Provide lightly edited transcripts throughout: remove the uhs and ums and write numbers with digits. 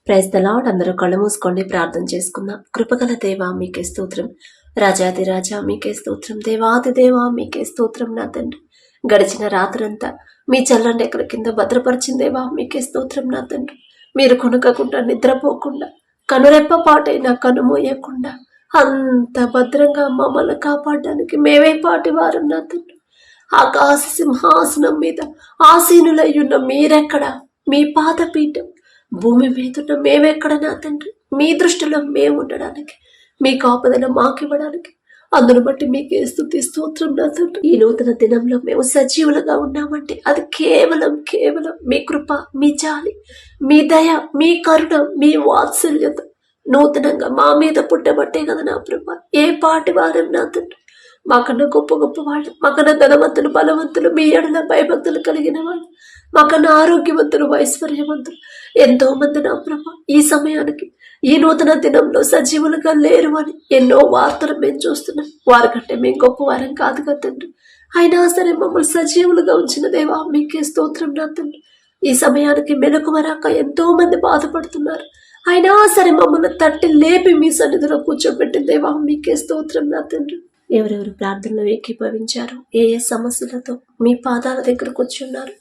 Praise the lord. అందరూ కళ్ళు మూసుకోండి, ప్రార్థన చేసుకుందాం. కృపగల దేవా మీకే స్తోత్రం, రాజాది రాజా మీకే స్తోత్రం, దేవాది దేవా మీకే స్తోత్రం. నా తండ్రి, గడిచిన రాత్రంతా మీ చల్లని ఎక్కడ కింద భద్రపరిచిన దేవా మీకే స్తోత్రం. నా తండ్రి, మీరు కొనకకుండా నిద్రపోకుండా కనురెప్ప పాటైనా కనుమోయకుండా అంత భద్రంగా మమ్మల్ని కాపాడడానికి మేమే పాటి వారం. నా తండ్రి, ఆకాశ సింహాసనం మీద ఆసీనులయ్యున్న మీరెక్కడ, మీ పాదపీఠం భూమి మీదున్న మేమెక్కడ. నా తండ్రి, మీ దృష్టిలో మేము ఉండడానికి, మీ కాపుదల మాకివ్వడానికి, అందును బట్టి మీకే స్తుతి స్తోత్రం. నా తండ్రి, ఈ నూతన దినంలో మేము సజీవులుగా ఉన్నామంటే అది కేవలం మీ కృప, మీ జాలి, మీ దయ, మీ కరుణ, మీ వాత్సల్యత నూతనంగా మా మీద పుట్టబట్టే కదా నా ప్రభ. ఏ పాటి వారం నా తండ్రి, మాకన్నా గొప్ప వాళ్ళు, మాకన్నా ధనవంతులు, బలవంతులు, మీ ఎడల భయభక్తులు కలిగిన వాళ్ళు, మాకన్నా ఆరోగ్యవంతులు, ఐశ్వర్యవంతులు ఎంతో మంది నా ప్రభ ఈ సమయానికి ఈ నూతన దినంలో సజీవులుగా లేరు అని ఎన్నో వార్తలు మేము చూస్తున్నాం. వారికంటే మేము గొప్ప వారం కాదు కదా తండ్రి, అయినా సరే మమ్మల్ని సజీవులుగా ఉంచిన దేవా మీకే స్తోత్రం. నా తండ్రి, ఈ సమయానికి మెలకువరాక ఎంతో మంది బాధపడుతున్నారు, అయినా సరే మమ్మల్ని తట్టి లేపి మీ సన్నిధిలో కూర్చోబెట్టిన దేవా మీకే స్తోత్రం. నా తండ్రి, ఎవరెవరు ప్రార్థనలో ఏకీభవించారు, ఏ సమస్యలతో మీ పాదాల దగ్గరకు వచ్చి ఉన్నారు,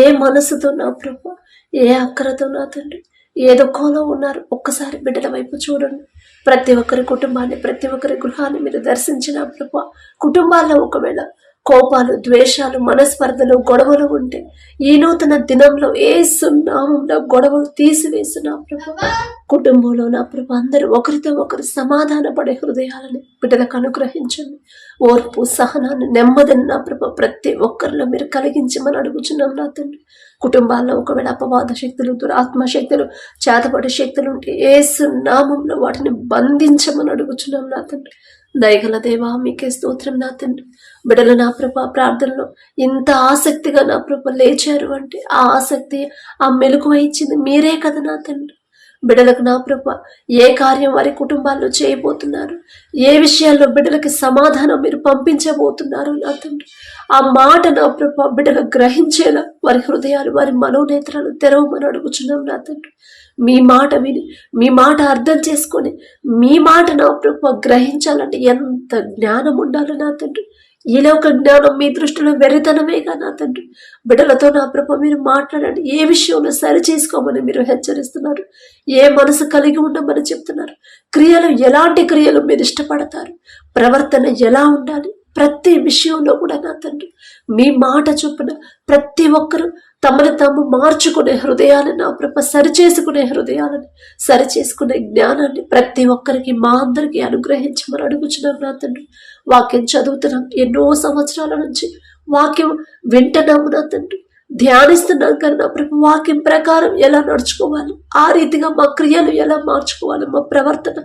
ఏ మనసుతో నా ప్రభు, ఏ అక్కరతో నా తండ్రి, ఏ దుఃఖంలో ఉన్నారు, ఒక్కసారి బిడ్డల వైపు చూడండి. ప్రతి ఒక్కరి కుటుంబాన్ని, ప్రతి ఒక్కరి గృహాన్ని మీరు దర్శించిన ప్రభు. కుటుంబాల్లో ఒకవేళ కోపాలు, ద్వేషాలు, మనస్పర్ధలు, గొడవలు ఉంటే ఈ నూతన దినంలో యేసు నామములో గొడవలు తీసివేసిన ప్రభు. కుటుంబంలో నా ప్రభు అందరూ ఒకరితో ఒకరు సమాధాన పడే హృదయాలని బిడ్డలకు అనుగ్రహించండి. ఓర్పు, సహనాన్ని, నెమ్మదిని నా ప్రభు ప్రతి ఒక్కరిలో మీరు కలిగించమని అడుగుచున్నాం. నా తండ్రి, కుటుంబాల్లో ఒకవేళ అపవాద శక్తులు, దురాత్మ శక్తులు, చేతపడే శక్తులు ఉంటే యేసు నామంలో వాటిని బంధించమని అడుగుచున్నాం. నా తండ్రి, దయగల దేవా మీకే స్తోత్రం. నా తండ్రి, బిడ్డలు నా ప్రభ ప్రార్థనలో ఇంత ఆసక్తిగా నా ప్రభ లేచారు అంటే ఆ ఆసక్తి, ఆ మెలకువ ఇచ్చింది మీరే కదా నా తండ్రి. బిడ్డలకు నా ప్రభ ఏ కార్యం వారి కుటుంబాల్లో చేయబోతున్నారు, ఏ విషయాల్లో బిడ్డలకి సమాధానం మీరు పంపించబోతున్నారు నా తండ్రి, ఆ మాట నా ప్రభ బిడ్డలు గ్రహించేలా వారి హృదయాలు, వారి మనోనేత్రాలు తెరవమని అడుగుచున్నాం. నా తండ్రి, మీ మాట విని, మీ మాట అర్థం చేసుకొని, మీ మాట నా ప్రభ గ్రహించాలంటే ఎంత జ్ఞానం ఉండాలి నా తండ్రి. ఈలో ఒక జ్ఞానం మీ దృష్టిలో వెర్రితనమేగా నా తండ్రి. బిడ్డలతో నా ప్రభ మీరు మాట్లాడండి. ఏ విషయంలో సరి చేసుకోమని మీరు హెచ్చరిస్తున్నారు, ఏ మనసు కలిగి ఉండమని చెప్తున్నారు, క్రియలు ఎలాంటి క్రియలు మీరు ఇష్టపడతారు, ప్రవర్తన ఎలా ఉండాలి, ప్రతి విషయంలో కూడా నా తండ్రి మీ మాట చొప్పున ప్రతి ఒక్కరూ తమను తాము మార్చుకునే హృదయాలను నా ప్రభ, సరిచేసుకునే హృదయాలను, సరిచేసుకునే జ్ఞానాన్ని ప్రతి ఒక్కరికి, మా అందరికీ అనుగ్రహించమని అడుగుచున్నాం. నా తండ్రి, వాక్యం చదువుతున్నాం, ఎన్నో సంవత్సరాల నుంచి వాక్యం వింటున్నాము నా తండ్రి, ధ్యానిస్తున్నాం కానీ నా ప్రభు వాక్యం ప్రకారం ఎలా నడుచుకోవాలి, ఆ రీతిగా మా క్రియలు ఎలా మార్చుకోవాలి, మా ప్రవర్తన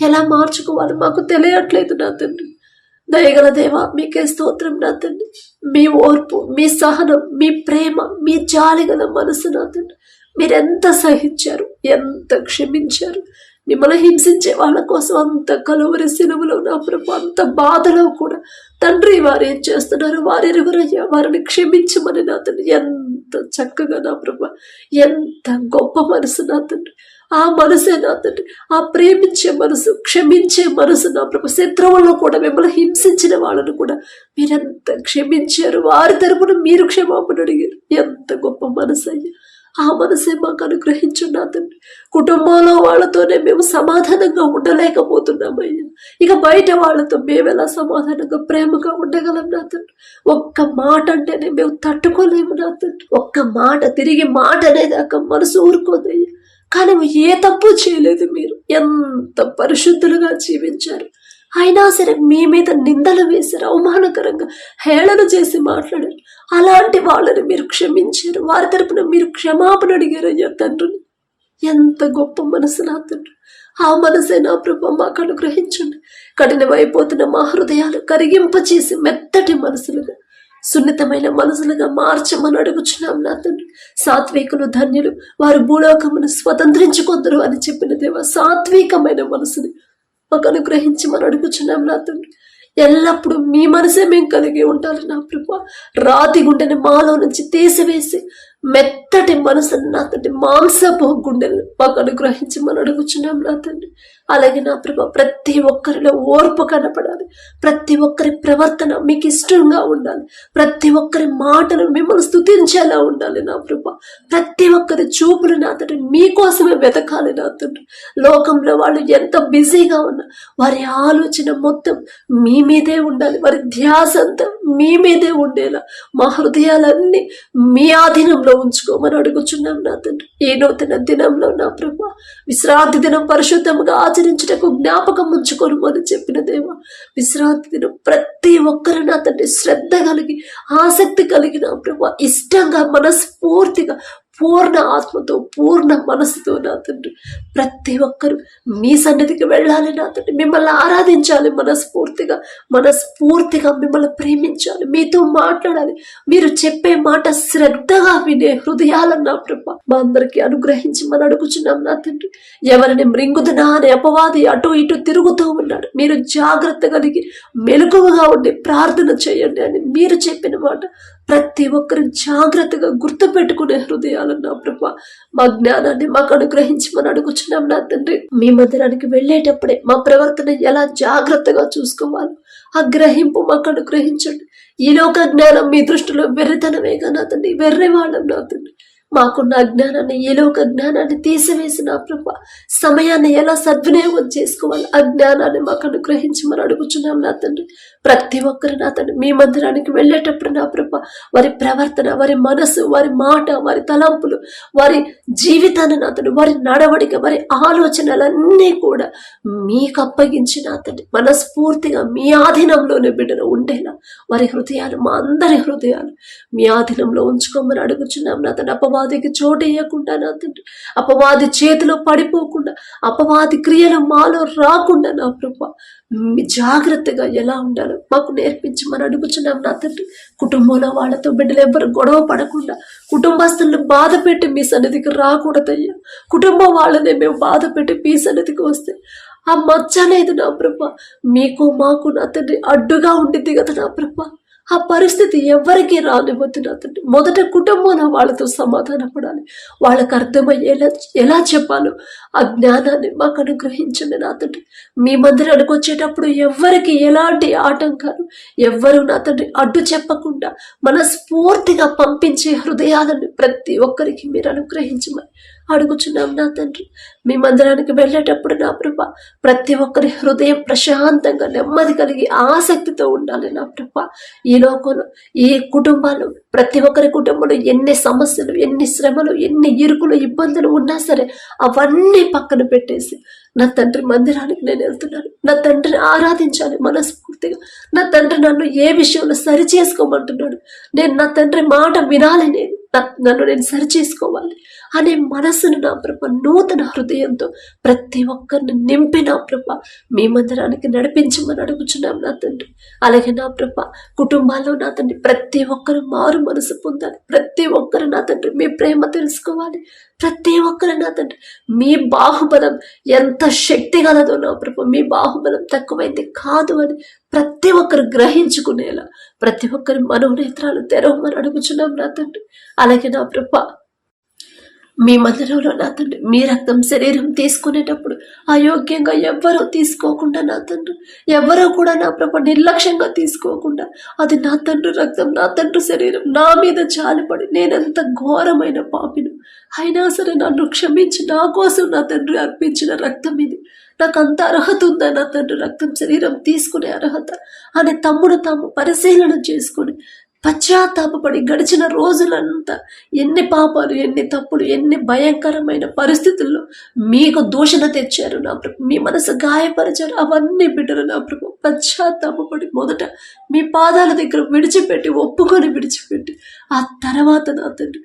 ఎలా మార్చుకోవాలి మాకు తెలియట్లేదు నా తండ్రి. దయగల దేవా మీకే స్తోత్రం. నా తండ్రి, మీ ఓర్పు, మీ సహనం, మీ ప్రేమ, మీ జాలి గల మనసు నా తండ్రి, మీరెంత సహించారు, ఎంత క్షమించారు. మిమ్మల్ని హింసించే వాళ్ళ కోసం అంత కలువరి సిలువలో నా ప్రభు, అంత బాధలో కూడా తండ్రి వారు ఏం చేస్తున్నారు, వారెరుగురయ్యా, వారిని క్షమించమని నా తండ్రి ఎంత చక్కగా నా ప్రభు, ఎంత గొప్ప మనసు నా తండ్రి. ఆ మనసే నా తండ్రి, ఆ ప్రేమించే మనసు, క్షమించే మనసు నా ప్రభు. శత్రువులను కూడా, మిమ్మల్ని హింసించిన వాళ్ళను కూడా మీరెంత క్షమించారు, వారి తరపున మీరు క్షమాపణ అడిగారు. ఎంత గొప్ప మనసు అయ్యా, ఆ మనసే మాకు అనుగ్రహించు నా తండ్రి. కుటుంబంలో వాళ్ళతోనే మేము సమాధానంగా ఉండలేకపోతున్నామయ్యా, ఇక బయట వాళ్ళతో మేము ఎలా సమాధానంగా ప్రేమగా ఉండగలం నా తండ్రి. ఒక్క మాట అంటేనే మేము తట్టుకోలేము నా తండ్రి. ఒక్క మాట, తిరిగి మాట అనేదాకా మనసు ఊరుకోదయ్యా. కానీ ఏ తప్పు చేయలేదు, మీరు ఎంత పరిశుద్ధులుగా జీవించారు, అయినా సరే మీ మీద నిందలు వేశారు, అవమానకరంగా హేళన చేసి మాట్లాడారు. అలాంటి వాళ్ళని మీరు క్షమించారు, వారి తరపున మీరు క్షమాపణ అడిగారు అయ్యా తండ్రిని. ఎంత గొప్ప మనసు నా తండ్రి. ఆ మనసే నా ప్రభు మాకు అనుగ్రహించండి. కఠినమైపోతున్న మా హృదయాలు కరిగింపచేసి మెత్తటి మనసులుగా, సున్నితమైన మనసులుగా మార్చమని అడుగుచున్నాం నా తండ్రి. సాత్వికులు ధన్యులు, వారు భూలోకమును స్వతంత్రించుకొందరు అని చెప్పిన దేవా, సాత్వికమైన మనసుని మాకు అనుగ్రహించమని అడుగుచున్నాం నా తండ్రి. ఎల్లప్పుడూ మీ మనసే మేము కలిగి ఉండాలి నా ప్రభు. రాతి గుండెని మాలో నుంచి తీసివేసి మెత్తటి మనసును నా తండ్రి, మాంసపు గుండెలు మాకు అనుగ్రహించి మనం అడుగుచున్నాం నా తండ్రి. అలాగే నా ప్రభా, ప్రతి ఒక్కరిలో ఓర్పు కనపడాలి. ప్రతి ఒక్కరి ప్రవర్తన మీకు ఇష్టంగా ఉండాలి. ప్రతి ఒక్కరి మాటలు మిమ్మల్ని స్తుతించేలా ఉండాలి నా ప్రభా. ప్రతి ఒక్కరి చూపులు నా తండ్రి మీకోసమే వెతకాలి నా తండ్రి. లోకంలో వాళ్ళు ఎంత బిజీగా ఉన్నా వారి ఆలోచన మొత్తం మీ మీదే ఉండాలి. వారి ధ్యాస అంతా మీ మీదే ఉండేలా మా హృదయాలన్నీ మీ ఆధీనంలో ఉంచుకోమని అడుగుచున్నాం నా తండ్రి. ఈ నూతన దినంలో నా ప్రభా, విశ్రాంతి దినం పరిశుద్ధంగా ఆచరించుటకు జ్ఞాపకం ఉంచుకోను చెప్పిన దేవా, విశ్రాంతి దినం ప్రతి ఒక్కరు నా తండ్రి శ్రద్ధ కలిగి, ఆసక్తి కలిగిన ప్రభా, ఇష్టంగా, మనస్ఫూర్తిగా, పూర్ణ ఆత్మతో, పూర్ణ మనసుతో నా తండ్రి ప్రతి ఒక్కరు మీ సన్నిధికి వెళ్ళాలి నా తండ్రి. మిమ్మల్ని ఆరాధించాలి మనస్ఫూర్తిగా, మనస్ఫూర్తిగా మిమ్మల్ని ప్రేమించాలి, మీతో మాట్లాడాలి. మీరు చెప్పే మాట శ్రద్ధగా వినే హృదయాలను నా ప్రభా మా అందరికీ అనుగ్రహించి మనం అడుగుచున్నాం నా తండ్రి. ఎవరిని మృంగుదునా అనే అపవాది అటు ఇటు తిరుగుతూ ఉన్నాడు, మీరు జాగ్రత్త కలిగి మెలకువగా ఉండి ప్రార్థన చేయండి అని మీరు చెప్పిన మాట ప్రతి ఒక్కరు జాగ్రత్తగా గుర్తు పెట్టుకునే హృదయాలు నా ప్రభా మా జ్ఞానాన్ని మాకు అనుగ్రహించి మనం అడుగుచున్నాం నా తండ్రి. మీ మందిరానికి వెళ్ళేటప్పుడే మా ప్రవర్తన ఎలా జాగ్రత్తగా చూసుకోవాలి ఆ గ్రహింపు మాకు అనుగ్రహించండి. ఈ లోక జ్ఞానం మీ దృష్టిలో వెర్రితనమేగా నా తండ్రి, వెర్రివాళ్ళం నా తండ్రి. మాకున్న అజ్ఞానాన్ని, ఈ లోక జ్ఞానాన్ని తీసివేసి నా ప్రభా సమయాన్ని ఎలా సద్వినియోగం చేసుకోవాలి ఆ జ్ఞానాన్ని మాకు అనుగ్రహించి మనం అడుగుచున్నాం నా తండ్రి. ప్రతి ఒక్కరు నా తండ్రి మీ మందిరానికి వెళ్ళేటప్పుడు నా ప్రభా వారి ప్రవర్తన, వారి మనసు, వారి మాట, వారి తలంపులు, వారి జీవితాన్ని నా తండ్రి, వారి నడవడిక, వారి ఆలోచనలన్నీ కూడా మీకు అప్పగించి నా తండ్రి మనస్ఫూర్తిగా మీ ఆధీనంలోనే బిడ్డలు ఉండేలా వారి హృదయాలు, మా అందరి హృదయాలు మీ ఆధీనంలో ఉంచుకోమని అడుగుచున్నాం నా తండ్రి. అపవాదికి చోటు వేయకుండా నా తండ్రి, అపవాది చేతిలో పడిపోకుండా, అపవాది క్రియలు మాలో రాకుండా నా ప్రభా జాగ్రత్తగా ఎలా ఉండాలో మాకు నేర్పించమని అడుగుచున్నాం నా తండ్రి. కుటుంబంలో వాళ్ళతో బిడ్డలు ఎవ్వరు గొడవ పడకుండా, కుటుంబస్తులను బాధ పెట్టి మీ సన్నిధికి రాకూడదయ్యా. కుటుంబం వాళ్ళనే మేము బాధ పెట్టి మీ సన్నిధికి వస్తే ఆ మచ్చ అనేది నా ప్రభా మీకు మాకు నా తండ్రి అడ్డుగా ఉండిద్ది కదా నా ప్రభా. ఆ పరిస్థితి ఎవరికి రానివ్వద్దు నా తండ్రి. మొదట కుటుంబంలో వాళ్ళతో సమాధాన పడాలి, వాళ్ళకు అర్థమయ్యేలా ఎలా చెప్పాలో ఆ జ్ఞానాన్ని మాకు అనుగ్రహించండి నా తండ్రి. మీ మందిరానికి వచ్చేటప్పుడు ఎవరికి ఎలాంటి ఆటంకాలు, ఎవ్వరు నా తండ్రి అడ్డు చెప్పకుండా మనస్ఫూర్తిగా పంపించే హృదయాలను ప్రతి ఒక్కరికి మీరు అనుగ్రహించమని అడుగుచున్నాం నా తండ్రి. మీ మందిరానికి వెళ్ళేటప్పుడు నా ప్రభా ప్రతి ఒక్కరి హృదయం ప్రశాంతంగా, నెమ్మది కలిగి, ఆసక్తితో ఉండాలి నా ప్రభా. ఈ లోకంలో, ఈ కుటుంబాలు, ప్రతి ఒక్కరి కుటుంబంలో ఎన్ని సమస్యలు, ఎన్ని శ్రమలు, ఎన్ని ఇరుకులు, ఇబ్బందులు ఉన్నా సరే అవన్నీ పక్కన పెట్టేసి నా తండ్రి మందిరానికి నేను వెళ్తున్నాను, నా తండ్రిని ఆరాధించాలి మనస్ఫూర్తిగా, నా తండ్రి నన్ను ఏ విషయంలో సరి చేసుకోమంటున్నాడు, నేను నా తండ్రి మాట వినాలి, నన్ను నేను సరి చేసుకోవాలి అనే మనసును నా ప్రభ నూతన హృదయంతో ప్రతి ఒక్కరిని నింపి నా ప్రభ మీ మందిరానికి నడిపించమని అడుగుచున్నాం నా తండ్రి. అలాగే నా ప్రభ కుటుంబాల్లో నా తండ్రి ప్రతి ఒక్కరు మారు మనసు పొందాలి, ప్రతి ఒక్కరు నా తండ్రి మీ ప్రేమ తెలుసుకోవాలి, ప్రతి ఒక్కరు నా తండ్రి మీ బాహుబలం ఎంత శక్తి గలదో నా ప్రభ, మీ బాహుబలం తక్కువైంది కాదు అని ప్రతి ఒక్కరు గ్రహించుకునేలా ప్రతి ఒక్కరి మనోనేత్రాలు తెరవమని అడుగుచున్నాం నా తండ్రి. అలాగే నా ప్రభ మీ మందిరంలో నా తండ్రి మీ రక్తం శరీరం తీసుకునేటప్పుడు అయోగ్యంగా ఎవ్వరూ తీసుకోకుండా నా తండ్రి, ఎవరో కూడా నా ప్రభ నిర్లక్ష్యంగా తీసుకోకుండా అది నా తండ్రి రక్తం, నా తండ్రి శరీరం నా మీద జాలిపడి నేనెంత ఘోరమైన పాపిను అయినా సరే నన్ను క్షమించి నా కోసం నా తండ్రి అర్పించిన రక్తం ఇది, నాకు అంత అర్హత ఉందా నా తండ్రి రక్తం శరీరం తీసుకునే అర్హత అని తమ్ముడు తాము పరిశీలన చేసుకుని పశ్చాత్తాపడి గడిచిన రోజులంతా ఎన్ని పాపాలు, ఎన్ని తప్పులు, ఎన్ని భయంకరమైన పరిస్థితుల్లో మీకు దూషణ తెచ్చారు నా ప్రభు, మీ మనసు గాయపరిచారు, అవన్నీ బిడ్డలు నా ప్రభు పశ్చాత్తాపడి మొదట మీ పాదాల దగ్గర విడిచిపెట్టి ఒప్పుకొని విడిచిపెట్టి ఆ తర్వాత నా తండ్రి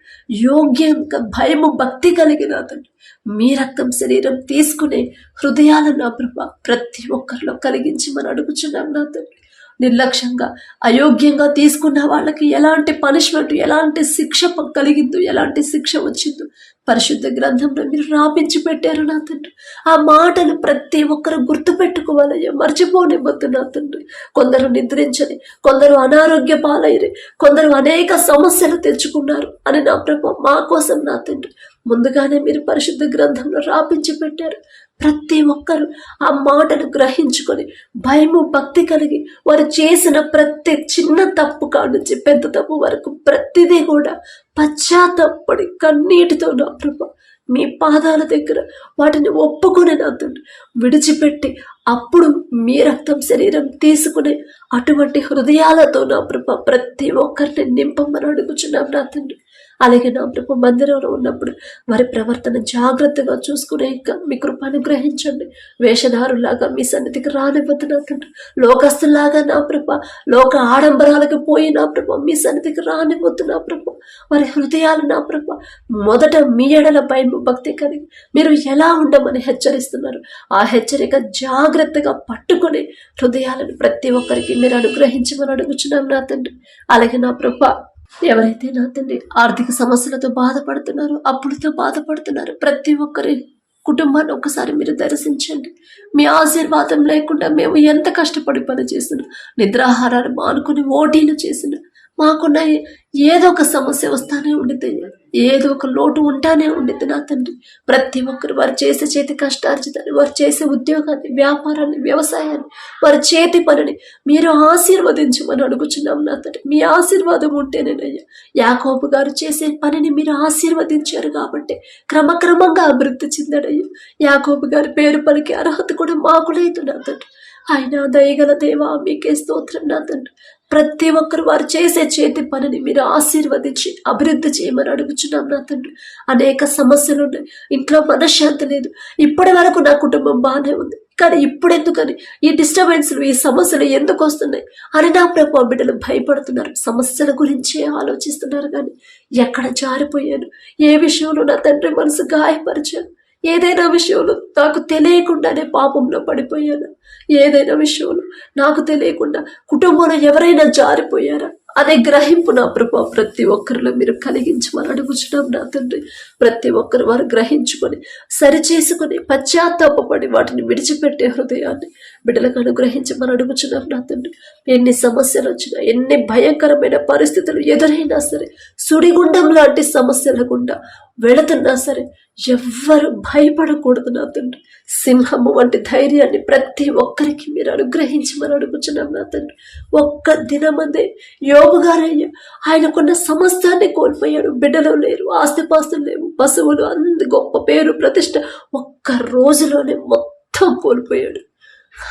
యోగ్యంగా భయము భక్తి కలిగి నా తండ్రి మీ రక్తం శరీరం తీసుకునే హృదయాలు నా ప్రభు ప్రతి ఒక్కరిలో కలిగించి మనం అడుగుచున్నాం నా తండ్రి. నిర్లక్ష్యంగా అయోగ్యంగా తీసుకున్న వాళ్ళకి ఎలాంటి పనిష్మెంట్, ఎలాంటి శిక్ష కలిగిందో, ఎలాంటి శిక్ష వచ్చిందో పరిశుద్ధ గ్రంథంలో మీరు రాపించి పెట్టారు నా తండ్రి. ఆ మాటలు ప్రతి ఒక్కరు గుర్తు పెట్టుకోవాలయ్యా, మర్చిపోనివ్వద్దు నా తండ్రి. కొందరు నిద్రించని, కొందరు అనారోగ్య పాలైరి, కొందరు అనేక సమస్యలు తెచ్చుకున్నారు అని నా ప్రభు మా కోసం నా తండ్రి ముందుగానే మీరు పరిశుద్ధ గ్రంథంలో రాపించి పెట్టారు. ప్రతి ఒక్కరు ఆ మాటను గ్రహించుకొని భయము భక్తి కలిగి వారు చేసిన ప్రతి చిన్న తప్పు కాడ నుంచి పెద్ద తప్పు వరకు ప్రతిదీ కూడా పశ్చాత్తాపడి కన్నీటితో నా ప్రభు మీ పాదాల దగ్గర వాటిని ఒప్పుకొని నా తండ్రి విడిచిపెట్టి అప్పుడు మీ రక్తం శరీరం తీసుకునే అటువంటి హృదయాలతో నా ప్రభు ప్రతి ఒక్కరిని నింపమని అడుగుచున్నాం నా తండ్రి. అలాగే నా ప్రభు మందిరంలో ఉన్నప్పుడు వారి ప్రవర్తన జాగ్రత్తగా చూసుకునే మీ కృప అనుగ్రహించండి. వేషధారులాగా మీ సన్నిధికి రానివ్వద్దు నా తండ్రి. లోకస్తులాగా నా ప్రభు లోక ఆడంబరాలకు పోయి నా ప్రభు మీ సన్నిధికి రానివ్వద్దు నా ప్రభు. వారి హృదయాలు నా ప్రభు మొదట మీ ఎడల భయం భక్తి కలిగి మీరు ఎలా ఉండమని హెచ్చరిస్తున్నారు. ఆ హెచ్చరిక జాగ్రత్తగా పట్టుకొని హృదయాలను ప్రతి ఒక్కరికి మీరు అనుగ్రహించమని అడుగుచున్నాం నా తండ్రి. అలాగే నా ప్రభు ఎవరైతే నా తండ్రి ఆర్థిక సమస్యలతో బాధపడుతున్నారో, అప్పులతో బాధపడుతున్నారో ప్రతి ఒక్కరి కుటుంబాన్ని ఒకసారి మీరు దర్శించండి. మీ ఆశీర్వాదం లేకుండా మేము ఎంత కష్టపడి పని చేసినా, నిద్రాహారాలు మానుకుని ఓటీలు చేసినా మాకున్న ఏదో ఒక సమస్య వస్తానే ఉండిద్ది, ఏదో ఒక లోటు ఉంటానే ఉండిద్ది నా తండ్రి. ప్రతి ఒక్కరు వారు చేసే చేతి కష్టార్జితాన్ని, వారు చేసే ఉద్యోగాన్ని, వ్యాపారాన్ని, వ్యవసాయాన్ని, వారి చేతి పనిని మీరు ఆశీర్వదించమని అడుగుచున్నాం నా తండ్రి. మీ ఆశీర్వాదం ఉంటేనేనయ్యా యాకోబు గారు చేసే పనిని మీరు ఆశీర్వదించారు కాబట్టి క్రమక్రమంగా అభివృద్ధి చెందాడయ్యా. యాకోబు గారి పేరు పలికి అర్హత కూడా మాకు లేదు నా తండ్రి. ఆయన దయగల దేవా మీకే స్తోత్రం నా తండ్రి. ప్రతి ఒక్కరు వారు చేసే చేతి పనిని మీరు ఆశీర్వదించి అభివృద్ధి చేయమని అడుగుచున్నాం నా తండ్రి. అనేక సమస్యలు ఉన్నాయి, ఇంట్లో మనశ్శాంతి లేదు, ఇప్పటి వరకు నా కుటుంబం బాగానే ఉంది, కానీ ఇప్పుడు ఎందుకని ఈ డిస్టర్బెన్స్లు, ఈ సమస్యలు ఎందుకు వస్తున్నాయి అని నా ప్రభు బిడ్డలు భయపడుతున్నారు. సమస్యల గురించే ఆలోచిస్తున్నారు, కానీ ఎక్కడ జారిపోయాను, ఏ విషయంలో నా తండ్రి మనసు గాయపరిచాను, ఏదైనా విషయంలో నాకు తెలియకుండానే పాపంలో పడిపోయాను, ఏదైనా విషయంలో నాకు తెలియకుండా కుటుంబంలో ఎవరైనా జారిపోయారా అనే గ్రహింపు నా ప్రభు ప్రతి ఒక్కరిలో మీరు కలిగించమని అడుగుచున్నాం నా తండ్రి. ప్రతి ఒక్కరు వారు గ్రహించుకొని సరిచేసుకొని పశ్చాత్తాపడి వాటిని విడిచిపెట్టే హృదయాన్ని బిడ్డలకు అనుగ్రహించమని అడుగుచున్నాం నా తండ్రి. ఎన్ని సమస్యలు వచ్చినా, ఎన్ని భయంకరమైన పరిస్థితులు ఎదురైనా సరే, సుడిగుండం లాంటి సమస్యల గుండా వెళుతున్నా సరే ఎవ్వరు భయపడకూడదు నా తండ్రి. సింహము వంటి ధైర్యాన్ని ప్రతి ఒక్కరికి మీరు అనుగ్రహించమని అడుగుచున్నాం నా తండ్రి. ఒక్క దినమందే యోబు గారయ్య ఆయనకున్న సమస్తాన్ని కోల్పోయాడు. బిడ్డలు లేరు, ఆస్తిపాస్తులు లేవు, పశువులు, గొప్ప పేరు ప్రతిష్ట ఒక్క రోజులోనే మొత్తం కోల్పోయాడు.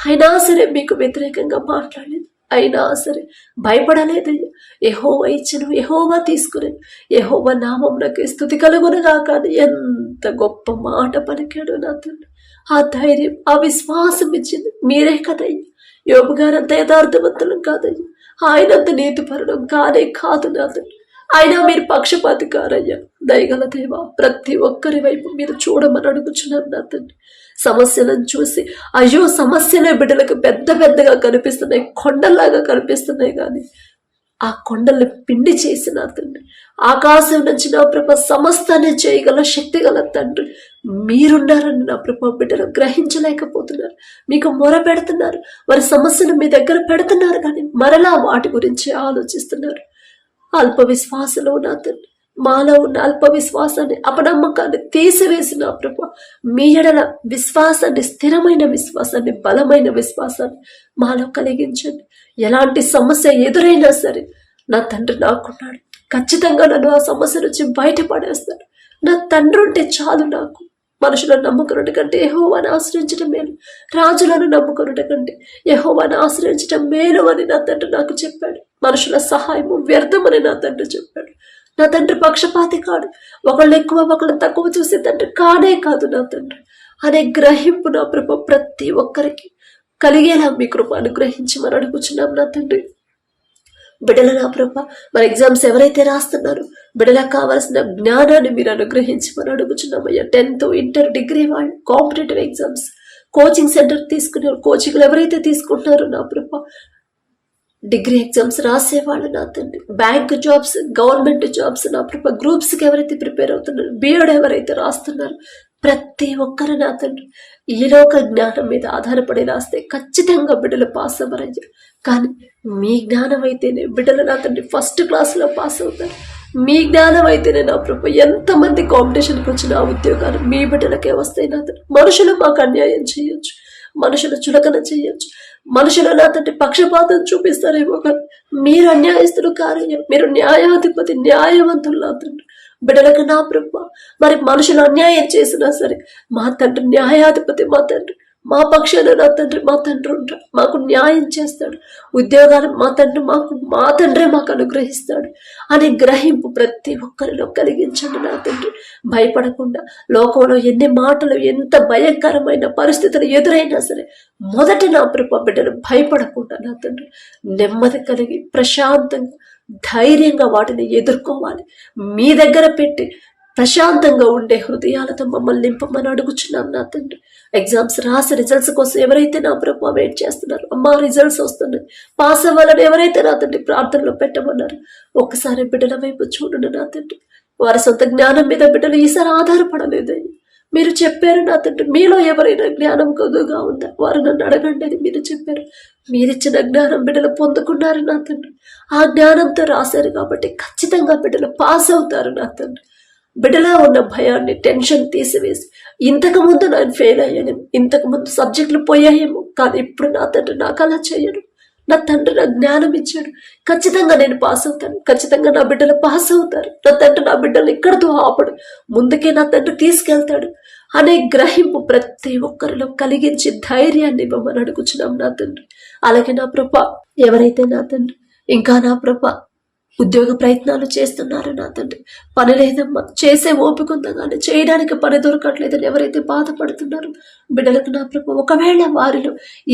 అయినా సరే మీకు వ్యతిరేకంగా మాట్లాడలేదు, అయినా సరే భయపడలేదయ్యా. యెహోవా ఇచ్చెను, యెహోవా తీసుకునేను, యెహోవా నామమునకే స్తుతి కలుగునుగా. కానీ ఎంత గొప్ప మాట పలికాడు నా తండ్రి. ఆ ధైర్యం, ఆ విశ్వాసం ఇచ్చింది మీరే కదయ్యా. యోబు గారంత యథార్థవంతులం కాదయ్యా, ఆయనంత నీతిపరుడం కానే కాదు నా తండ్రి. అయినా మీరు పక్షపాతి కారయ్యా. దయగల దేవా ప్రతి ఒక్కరి వైపు మీరు చూడమని అడుగుచున్నాను నా తండ్రి. సమస్యలను చూసి అయ్యో సమస్యలే బిడ్డలకు పెద్ద పెద్దగా కనిపిస్తున్నాయి, కొండల్లాగా కనిపిస్తున్నాయి, కానీ ఆ కొండల్ని పిండి చేసి నా తండ్రి ఆకాశం నుంచి నా ప్రభ సమస్తాన్ని చేయగల శక్తి గల తండ్రి మీరున్నారని నా ప్రభ బిడ్డలు గ్రహించలేకపోతున్నారు. మీకు మొర పెడుతున్నారు, వారి సమస్యను మీ దగ్గర పెడుతున్నారు, కానీ మరలా వాటి గురించి ఆలోచిస్తున్నారు. అల్ప విశ్వాసంలో నా తండ్రి మాలో ఉన్న అల్ప విశ్వాసాన్ని, అపనమ్మకాన్ని తీసివేసిన ప్రభు మీ ఎడల విశ్వాసాన్ని, స్థిరమైన విశ్వాసాన్ని, బలమైన విశ్వాసాన్ని మాలో కలిగించండి. ఎలాంటి సమస్య ఎదురైనా సరే నా తండ్రి నాకున్నాడు, ఖచ్చితంగా నన్ను ఆ సమస్య నుంచి బయటపడేస్తాడు. నా తండ్రి ఉంటే చాలు నాకు. మనుషులను నమ్ముకున్నట కంటే యెహోవాను ఆశ్రయించడం మేలు, రాజులను నమ్ముకున్నట కంటే యెహోవాను ఆశ్రయించడం మేలు అని నా తండ్రి నాకు చెప్పాడు. మనుషుల సహాయము వ్యర్థమని నా తండ్రి చెప్పాడు. నా తండ్రి పక్షపాతి కాడు, ఒకళ్ళు ఎక్కువ ఒకళ్ళు తక్కువ చూసే తండ్రి కానే కాదు నా తండ్రి అనే గ్రహింపు నా ప్రభు ప్రతి ఒక్కరికి కలిగేలా మీ కృప అనుగ్రహించమని అడుగుచున్నాం నా తండ్రి. బిడ్డల నా ప్రభ మరి ఎగ్జామ్స్ ఎవరైతే రాస్తున్నారో బిడ్డలకు కావాల్సిన జ్ఞానాన్ని మీరు అనుగ్రహించమని అడుగుచున్నామయ్యా. 10th, ఇంటర్, డిగ్రీ వాళ్ళు కాంపిటేటివ్ ఎగ్జామ్స్ కోచింగ్ సెంటర్ తీసుకున్నారు, కోచింగ్లు ఎవరైతే తీసుకుంటున్నారో నా ప్రభ డిగ్రీ ఎగ్జామ్స్ రాసేవాళ్ళు నా తండ్రి, బ్యాంక్ జాబ్స్, గవర్నమెంట్ జాబ్స్ నా ప్రభ, గ్రూప్స్కి ఎవరైతే ప్రిపేర్ అవుతున్నారు, బిఎడ్ ఎవరైతే రాస్తున్నారు, ప్రతి ఒక్కరు నా తండ్రి ఈ లోక జ్ఞానం మీద ఆధారపడి రాస్తే ఖచ్చితంగా బిడ్డలు పాస్ అవ్వరయ్యా. కానీ మీ జ్ఞానం అయితేనే బిడ్డలు నా తండ్రి ఫస్ట్ క్లాస్లో పాస్ అవుతారు. మీ జ్ఞానం అయితేనే నా ప్రభు ఎంతమంది కాంపిటీషన్కి వచ్చిన ఉద్యోగాలు మీ బిడ్డలకే వస్తాయి నా తండ్రి. మనుషులు మాకు అన్యాయం చేయొచ్చు, మనుషులు చులకన చేయొచ్చు, మనుషులు నా తండ్రి పక్షపాతం చూపిస్తారేమో, కానీ మీరు అన్యాయస్తులు కారయ్యా. మీరు న్యాయాధిపతి, న్యాయవంతులు నా తండ్రి. బిడ్డలకు నా ప్రభు మరి మనుషులు అన్యాయం చేసినా సరే మా తండ్రి న్యాయాధిపతి, మా తండ్రి మా పక్షాన నా తండ్రి, మా తండ్రి ఉంటాడు, మాకు న్యాయం చేస్తాడు. ఉద్యోగాలు మా తండ్రి మాకు అనుగ్రహిస్తాడు అనే గ్రహింపు ప్రతి ఒక్కరిలో కలిగించండి నా తండ్రి. భయపడకుండా లోకంలో ఎన్ని మాటలు, ఎంత భయంకరమైన పరిస్థితులు ఎదురైనా సరే మొదట నా ప్రభు బిడ్డలు భయపడకుండా నా తండ్రి నెమ్మది కలిగి ప్రశాంతంగా ధైర్యంగా వాటిని ఎదుర్కోవాలి. మీ దగ్గర పెట్టి ప్రశాంతంగా ఉండే హృదయాలతో మమ్మల్ని నింపమని అడుగుచున్నాను నా తండ్రి. ఎగ్జామ్స్ రాసి రిజల్ట్స్ కోసం ఎవరైతే నా ప్రభు వెయిట్ చేస్తున్నారు, అమ్మా రిజల్ట్స్ వస్తున్నాయి, పాస్ అవ్వాలని ఎవరైతే నా తండ్రి ప్రార్థనలో పెట్టమన్నారు, ఒక్కసారి బిడ్డల వైపు చూడండి నా తండ్రి. వారి సొంత జ్ఞానం మీద బిడ్డలు ఈసారి ఆధారపడలేదని మీరు చెప్పారు నా తండ్రి. మీలో ఎవరైనా జ్ఞానం కొద్దుగా ఉందా వారు నన్ను అడగండి అని మీరు చెప్పారు. మీరిచ్చిన జ్ఞానం బిడ్డలు పొందుకున్నారు నా తండ్రి. ఆ జ్ఞానంతో రాశారు కాబట్టి ఖచ్చితంగా బిడ్డలు పాస్ అవుతారు నా తండ్రి. బిడ్డలా ఉన్న భయాన్ని, టెన్షన్ తీసివేసి ఇంతకు ముందు నేను ఫెయిల్ అయ్యాను, ఇంతకు ముందు సబ్జెక్టులు పోయాయేమో, కానీ ఇప్పుడు నా తండ్రి నాకు అలా చేయడు. నా తండ్రి నా జ్ఞానం ఇచ్చాడు, ఖచ్చితంగా నేను పాస్ అవుతాను, ఖచ్చితంగా నా బిడ్డలు పాస్ అవుతారు. నా తండ్రి నా బిడ్డలు ఇక్కడితో ఆపడు, ముందుకే నా తండ్రి తీసుకెళ్తాడు అనే గ్రహింపు ప్రతి ఒక్కరిలో కలిగించి ధైర్యాన్ని ఇవ్వమని అడుగుచున్నాం నా తండ్రి. అలాగే నా ప్రభ ఎవరైతే నా తండ్రి ఇంకా నా ప్రభ ఉద్యోగ ప్రయత్నాలు చేస్తున్నారు నా తండ్రి, పని లేదమ్మా, చేసే ఓపిక ఉందా కానీ చేయడానికి పని దొరకట్లేదని ఎవరైతే బాధపడుతున్నారో బిడ్డలకు నా ప్రభ ఒకవేళ వారిలో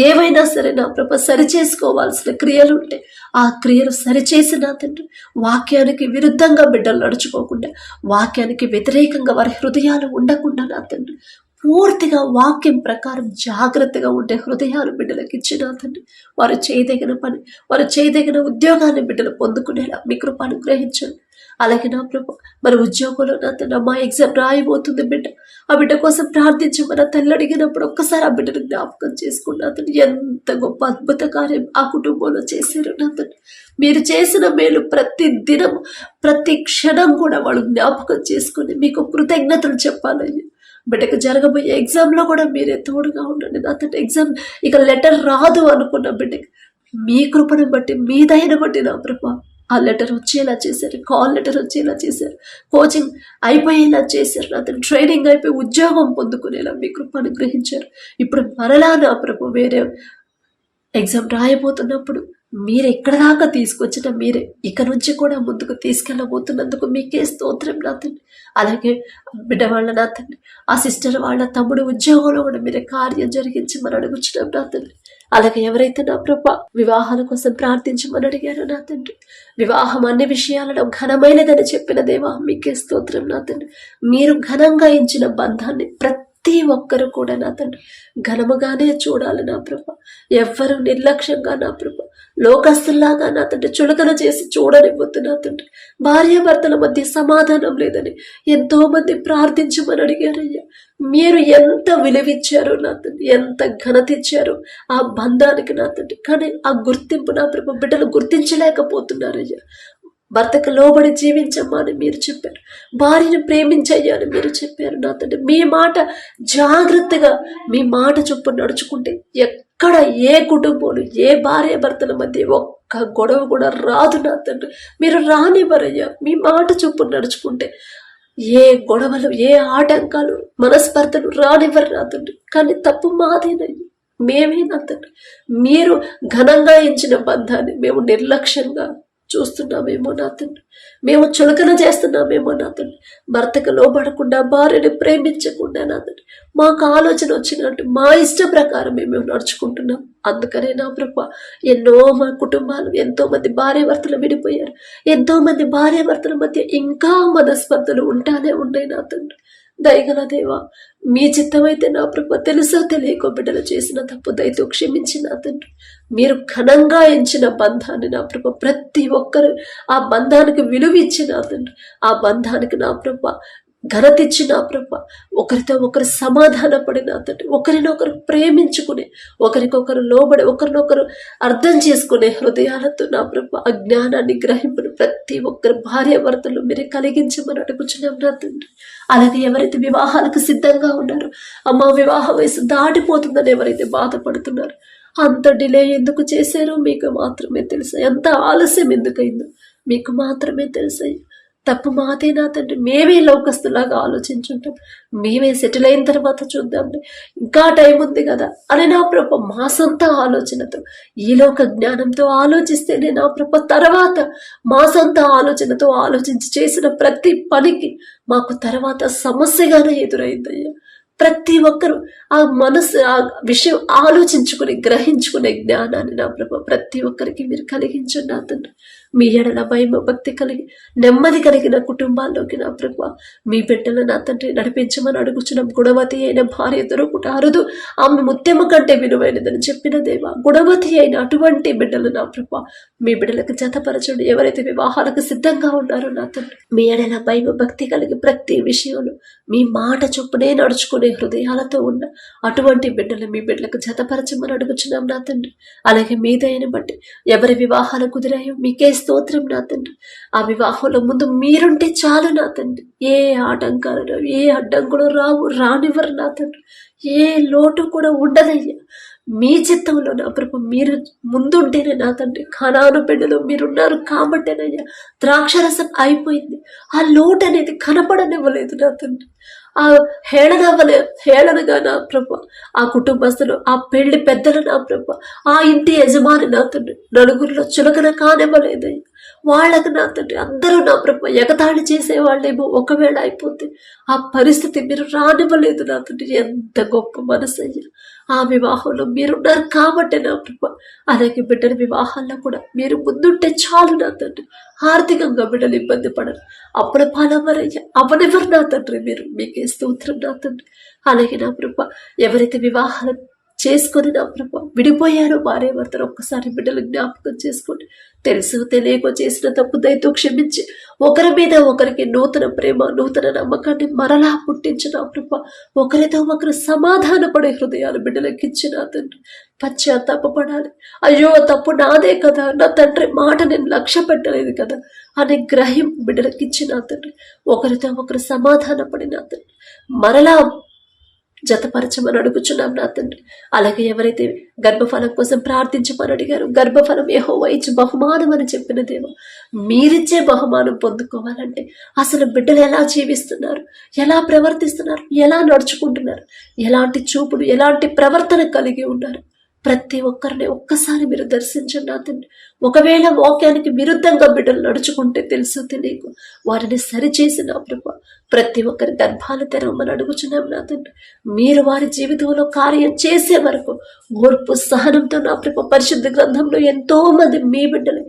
ఏవైనా సరే నా ప్రభ సరిచేసుకోవాల్సిన క్రియలు ఉంటే ఆ క్రియలు సరిచేసి నా తండ్రి వాక్యానికి విరుద్ధంగా బిడ్డలు నడుచుకోకుండా, వాక్యానికి వ్యతిరేకంగా వారి హృదయాలు ఉండకుండా నా తండ్రి పూర్తిగా వాక్యం ప్రకారం జాగ్రత్తగా ఉండే హృదయాలు బిడ్డలకు ఇచ్చిన తండ్రి వారు చేయదగిన పని, వారు చేయదగిన ఉద్యోగాన్ని బిడ్డలు పొందుకునేలా మీ కృప అనుగ్రహించండి. అలాగే నా ప్రభు మరి ఉద్యోగంలో నా తండ్రి మా ఎగ్జామ్ రాయబోతుంది బిడ్డ, ఆ బిడ్డ కోసం ప్రార్థించమని తల్లి అడిగినప్పుడు ఒక్కసారి ఆ బిడ్డను జ్ఞాపకం చేసుకున్నా తండ్రి. ఎంత గొప్ప అద్భుత కార్యం ఆ కుటుంబంలో చేశారు నా తండ్రి. మీరు చేసిన మేలు ప్రతి దినం, ప్రతి క్షణం కూడా వాళ్ళు జ్ఞాపకం చేసుకుని మీకు కృతజ్ఞతలు చెప్పాలయ్యా. బిడ్డకు జరగబోయే ఎగ్జామ్లో కూడా మీరే తోడుగా ఉండండి నా తండ్రి. ఎగ్జామ్ ఇక లెటర్ రాదు అనుకున్న బిడ్డకి మీ కృపను బట్టి, మీ దయను బట్టి నా ప్రభా ఆ లెటర్ వచ్చేలా చేశారు, కాల్ లెటర్ వచ్చేలా చేశారు, కోచింగ్ అయిపోయేలా చేశారు నా తండ్రి, ట్రైనింగ్ అయిపోయి ఉద్యోగం పొందుకునేలా మీ కృప అనుగ్రహించారు. ఇప్పుడు మరలా నా ప్రభు వేరే ఎగ్జామ్ రాయబోతున్నప్పుడు మీరు ఎక్కడ దాకా తీసుకొచ్చిన మీరే ఇక నుంచి కూడా ముందుకు తీసుకెళ్ళబోతున్నందుకు మీకే స్తోత్రం నా తండ్రి. అలాగే బిడ్డ వాళ్ళ నా తండ్రి, ఆ సిస్టర్ వాళ్ళ తమ్ముడు ఉద్యోగంలో కూడా మీరే కార్యం జరిగించి మనం అడుగుచున్నాం నా తండ్రి. అలాగే ఎవరైతే నా ప్రభ వివాహాల కోసం ప్రార్థించమని అడిగారో నా తండ్రి, వివాహం అన్ని విషయాలలో ఘనమైనదని చెప్పిన దేవా మీకే స్తోత్రం నా తండ్రి. మీరు ఘనంగా ఇచ్చిన బంధాన్ని ప్రతి ఒక్కరు కూడా నా తండ్రి ఘనముగానే చూడాలి నా ప్రభ. ఎవ్వరు నిర్లక్ష్యంగా నా ప్రభ లోకస్తుల్లాగా నా తండ్రి చులకన చేసి చూడనివ్వద్దు నా తండ్రి. భార్యాభర్తల మధ్య సమాధానం లేదని ఎంతో మంది ప్రార్థించమని అడిగారయ్యా. మీరు ఎంత విలువిచ్చారో నా తండ్రి, ఎంత ఘనత ఇచ్చారో ఆ బంధానికి నా తండ్రి. కానీ ఆ గుర్తింపు నా ప్రభు బిడ్డలు గుర్తించలేకపోతున్నారయ్యా. భర్తకు లోబడి జీవించమ్మా అని మీరు చెప్పారు, భార్యను ప్రేమించయ్యా అని మీరు చెప్పారు నా తండ్రి. మీ మాట జాగ్రత్తగా మీ మాట చొప్పున నడుచుకుంటే ఎక్కడ ఏ కుటుంబంలో ఏ భార్య భర్తల మధ్య ఒక్క గొడవ కూడా రాదు నా తండ్రి. మీరు రానివ్వరయ్యా. మీ మాట చొప్పున నడుచుకుంటే ఏ గొడవలు, ఏ ఆటంకాలు, మనస్పర్ధలు రానివ్వరు నా తండ్రి. కానీ తప్పు మాదేనయ్యా, మేమే నా తండ్రి. మీరు ఘనంగా ఇచ్చిన బంధాన్ని మేము నిర్లక్ష్యంగా చూస్తున్నామేమో నా తండ్రి, మేము చులకన చేస్తున్నామేమో నా తండ్రి. భర్తకు లోబడకుండా, భార్యని ప్రేమించకుండా నా తండ్రి మాకు ఆలోచన వచ్చినట్టు మా ఇష్ట ప్రకారం మేము నడుచుకుంటున్నాం. అందుకనే నా ప్రభు ఎన్నో మా కుటుంబాలు, ఎంతో మంది భార్యాభర్తలు విడిపోయారు, ఎంతో మంది భార్యాభర్తల మధ్య ఇంకా మనస్పర్ధలు ఉంటానే ఉన్నాయి నా తండ్రి. దయగల దేవా, మీ చిత్తమైతే నా ప్రభు తెలుసో తెలియకో బిడ్డలు చేసిన తప్పు దయతో క్షమించి నా తండ్రి, మీరు ఘనంగా ఎంచిన బంధాన్ని నా ప్రభు ప్రతి ఒక్కరు ఆ బంధానికి విలువ ఇచ్చి నా తండ్రి, ఆ బంధానికి నా ప్రభు ఘనత ఇచ్చి నా ప్రభ ఒకరితో ఒకరు సమాధాన పడి నా తండ్రి, ఒకరినొకరు ప్రేమించుకునే, ఒకరికొకరు లోబడి, ఒకరినొకరు అర్థం చేసుకునే హృదయాలతో నా ప్రభ ఆ జ్ఞానాన్ని గ్రహింపుని ప్రతి ఒక్కరు భార్యాభర్తలు మీరే కలిగించమని అడుగుచున్నాం నా తండ్రి. అలాగే ఎవరైతే వివాహాలకు సిద్ధంగా ఉన్నారో, అమ్మ వివాహ వయసు దాటిపోతుందని ఎవరైతే బాధపడుతున్నారో, అంత డిలే ఎందుకు చేశారో మీకు మాత్రమే తెలుసు. ఎంత ఆలస్యం ఎందుకైందో మీకు మాత్రమే తెలుసు. తప్పు మాదే నా తండ్రి, మేమే లోకస్తులాగా ఆలోచించుంటాం, మేమే సెటిల్ అయిన తర్వాత చూద్దాంలే, ఇంకా టైం ఉంది కదా అని నా ప్రభ మా సొంత ఆలోచనతో, ఈ లోక జ్ఞానంతో ఆలోచిస్తేనే నా ప్రభ తర్వాత మా సొంత ఆలోచనతో ఆలోచించి చేసిన ప్రతి పనికి మాకు తర్వాత సమస్యగానే ఎదురైందయ్యా. ప్రతి ఒక్కరు ఆ మనసు ఆ విషయం ఆలోచించుకుని గ్రహించుకునే జ్ఞానాన్ని నా ప్రభ ప్రతి ఒక్కరికి మీరు కలిగించండి నా తండ్రి. మీ ఎడల భయం భక్తి కలిగి నెమ్మది కలిగిన కుటుంబాల్లోకి నా ప్రభ మీ బిడ్డలు నా తండ్రి నడిపించమని అడుగుచున్నాం. గుణవతి అయిన భార్య దొరుకుట అరుదు, ఆమె ముత్యము కంటే విలువైనదని చెప్పిన దేవా, గుణవతి అయిన అటువంటి బిడ్డలు నా ప్రభ మీ బిడ్డలకు జతపరచండి. ఎవరైతే వివాహాలకు సిద్ధంగా ఉన్నారో నా తండ్రి, మీ ఎడల భయం భక్తి కలిగి ప్రతి విషయంలో మీ మాట చొప్పునే నడుచుకునే హృదయాలతో ఉన్న అటువంటి బిడ్డలు మీ బిడ్డలకు జతపరచమని అడుగుచున్నాం నా తండ్రి. అలాగే మీ దయని బట్టి ఎవరి వివాహాలు కుదిరాయో మీకే స్తోత్రం నా తండ్రి. ఆ వివాహంలో ముందు మీరుంటే చాలు నా తండ్రి. ఏ ఆటంకాలు ఏ అడ్డంకులు రానివ్వరు నా తండ్రి. ఏ లోటు కూడా ఉండదయ్యా. మీ చిత్తంలో నా ప్రభు మీరు ముందుంటేనే నా తండ్రి. ఖనాను బిడ్డలో మీరున్నారు కాబట్టేనయ్యా ద్రాక్షరసం అయిపోయింది. ఆ లోటు అనేది కనపడనివ్వలేదు నా తండ్రి. ఆ హేళనగా నా ప్రభ ఆ కుటుంబస్తులు, ఆ పెళ్లి పెద్దలు నా ప్రభ, ఆ ఇంటి యజమాని నా తండ్రి నలుగురిలో చులకన కానివ్వలేదయ్యా. వాళ్ళకు నా తండ్రి అందరూ నా ప్రభ ఎగతాళి చేసేవాళ్ళేమో ఒకవేళ అయిపోతే ఆ పరిస్థితి మీరు రానివ్వలేదు నా తండ్రి. ఎంత గొప్ప మనసయ్యా. ఆ వివాహంలో మీరున్నారు కాబట్టి నా ప్రభ అలాగే బిడ్డల వివాహాల్లో కూడా మీరు ముందుంటే చాలు నా తండ్రి. ఆర్థికంగా బిడ్డలు ఇబ్బంది పడరు, అప్పుల పాలవ్వరయ్యా అవనెవరు నా తండ్రి. మీరు మీకే స్తోత్రం నా తండ్రి. అలాగే నా ప్రభ ఎవరైతే వివాహాలు చేసుకొని నా ప్రభ విడిపోయారో భార్యాభర్తలు ఒక్కసారి బిడ్డలు జ్ఞాపకం చేసుకోండి. తెలుసు తెలియకో చేసిన తప్పు దయతో క్షమించి ఒకరి మీద ఒకరికి నూతన ప్రేమ నూతన నమ్మకాన్ని మరలా పుట్టించిన ప్రభ ఒకరితో ఒకరు సమాధాన పడే హృదయాలు బిడ్డలకి ఇచ్చిన తండ్రి. పశ్చాత్తాపడాలి. అయ్యో తప్పు నాదే కదా, నా తండ్రి మాట నేను లక్ష్య పెట్టలేదు కదా అనే గ్రహింపు బిడ్డలకి ఇచ్చిన తండ్రి. ఒకరితో ఒకరు సమాధాన పడిన తండ్రి మరలా జతపరచమని అడుగుచున్నాం నా తండ్రి. అలాగే ఎవరైతే గర్భఫలం కోసం ప్రార్థించమని అడిగారు, గర్భఫలం యెహోవా ఇచ్చి బహుమానం అని చెప్పిన దేవా, మీరిచ్చే బహుమానం పొందుకోవాలంటే అసలు బిడ్డలు ఎలా జీవిస్తున్నారు, ఎలా ప్రవర్తిస్తున్నారు, ఎలా నడుచుకుంటున్నారు, ఎలాంటి చూపులు ఎలాంటి ప్రవర్తన కలిగి ఉన్నారు, ప్రతి ఒక్కరిని ఒక్కసారి మీరు దర్శించండి నా తండ్రి. ఒకవేళ వాక్యానికి విరుద్ధంగా బిడ్డలు నడుచుకుంటే తెలుసు తెలియకు వారిని సరిచేసి నా ప్రభు ప్రతి ఒక్కరి గర్భాలు తెరవమని అడుగుచున్నాం నా తండ్రి. మీరు వారి జీవితంలో కార్యం చేసే వరకు ఓర్పు సహనంతో నా ప్రభు పరిశుద్ధ గ్రంథంలో ఎంతో మంది మీ బిడ్డలు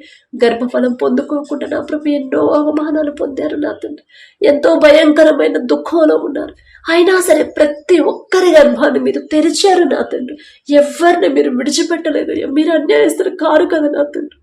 గర్భఫలం పొందుకోకుండా నా ప్రభు ఎన్నో అవమానాలు పొందారు నా తండ్రి. ఎంతో భయంకరమైన దుఃఖంలో ఉన్నారు. అయినా సరే ప్రతి ఒక్కరి గర్భాన్ని మీరు తెరిచారు నా తండ్రి. ఎవరిని మీరు విడిచిపెట్టలేదు. మీరు అన్యాయస్తులు కారు కదా నా తండ్రి.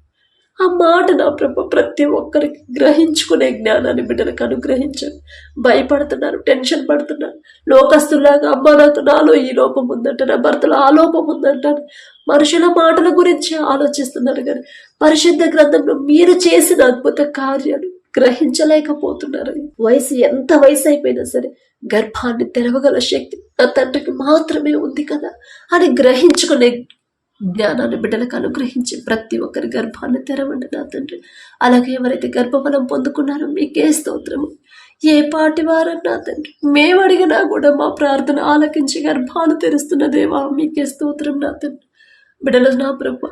ఆ మాట నా ప్రభు ప్రతి ఒక్కరికి గ్రహించుకునే జ్ఞానాన్ని బిడ్డలకు అనుగ్రహించండి. భయపడుతున్నారు, టెన్షన్ పడుతున్నారు, లోకస్తులాగా అమ్మ నాలో ఈ లోపం ఉందంట, నా భర్తలో ఆ లోపం ఉందంటారు, మనుషుల మాటల గురించి ఆలోచిస్తున్నారు. కానీ పరిశుద్ధ గ్రంథంలో మీరు చేసిన అద్భుత కార్యాలు గ్రహించలేకపోతున్నారు. ఎంత వయసు అయిపోయినా సరే గర్భాన్ని తెరవగల శక్తి నా తండ్రికి మాత్రమే ఉంది కదా అని గ్రహించుకునే జ్ఞానాన్ని బిడ్డలకు అనుగ్రహించి ప్రతి ఒక్కరి గర్భాన్ని తెరవండి నా తండ్రి. అలాగే ఎవరైతే గర్భఫలం పొందుకున్నారో మీకే స్తోత్రము. ఏ పాటి వారని నా తండ్రి మేము అడిగినా కూడా మా ప్రార్థన ఆలకించి గర్భాలు తెరుస్తున్న దేవా మీకే స్తోత్రం నా తండ్రి. బిడ్డలు నా ప్రభు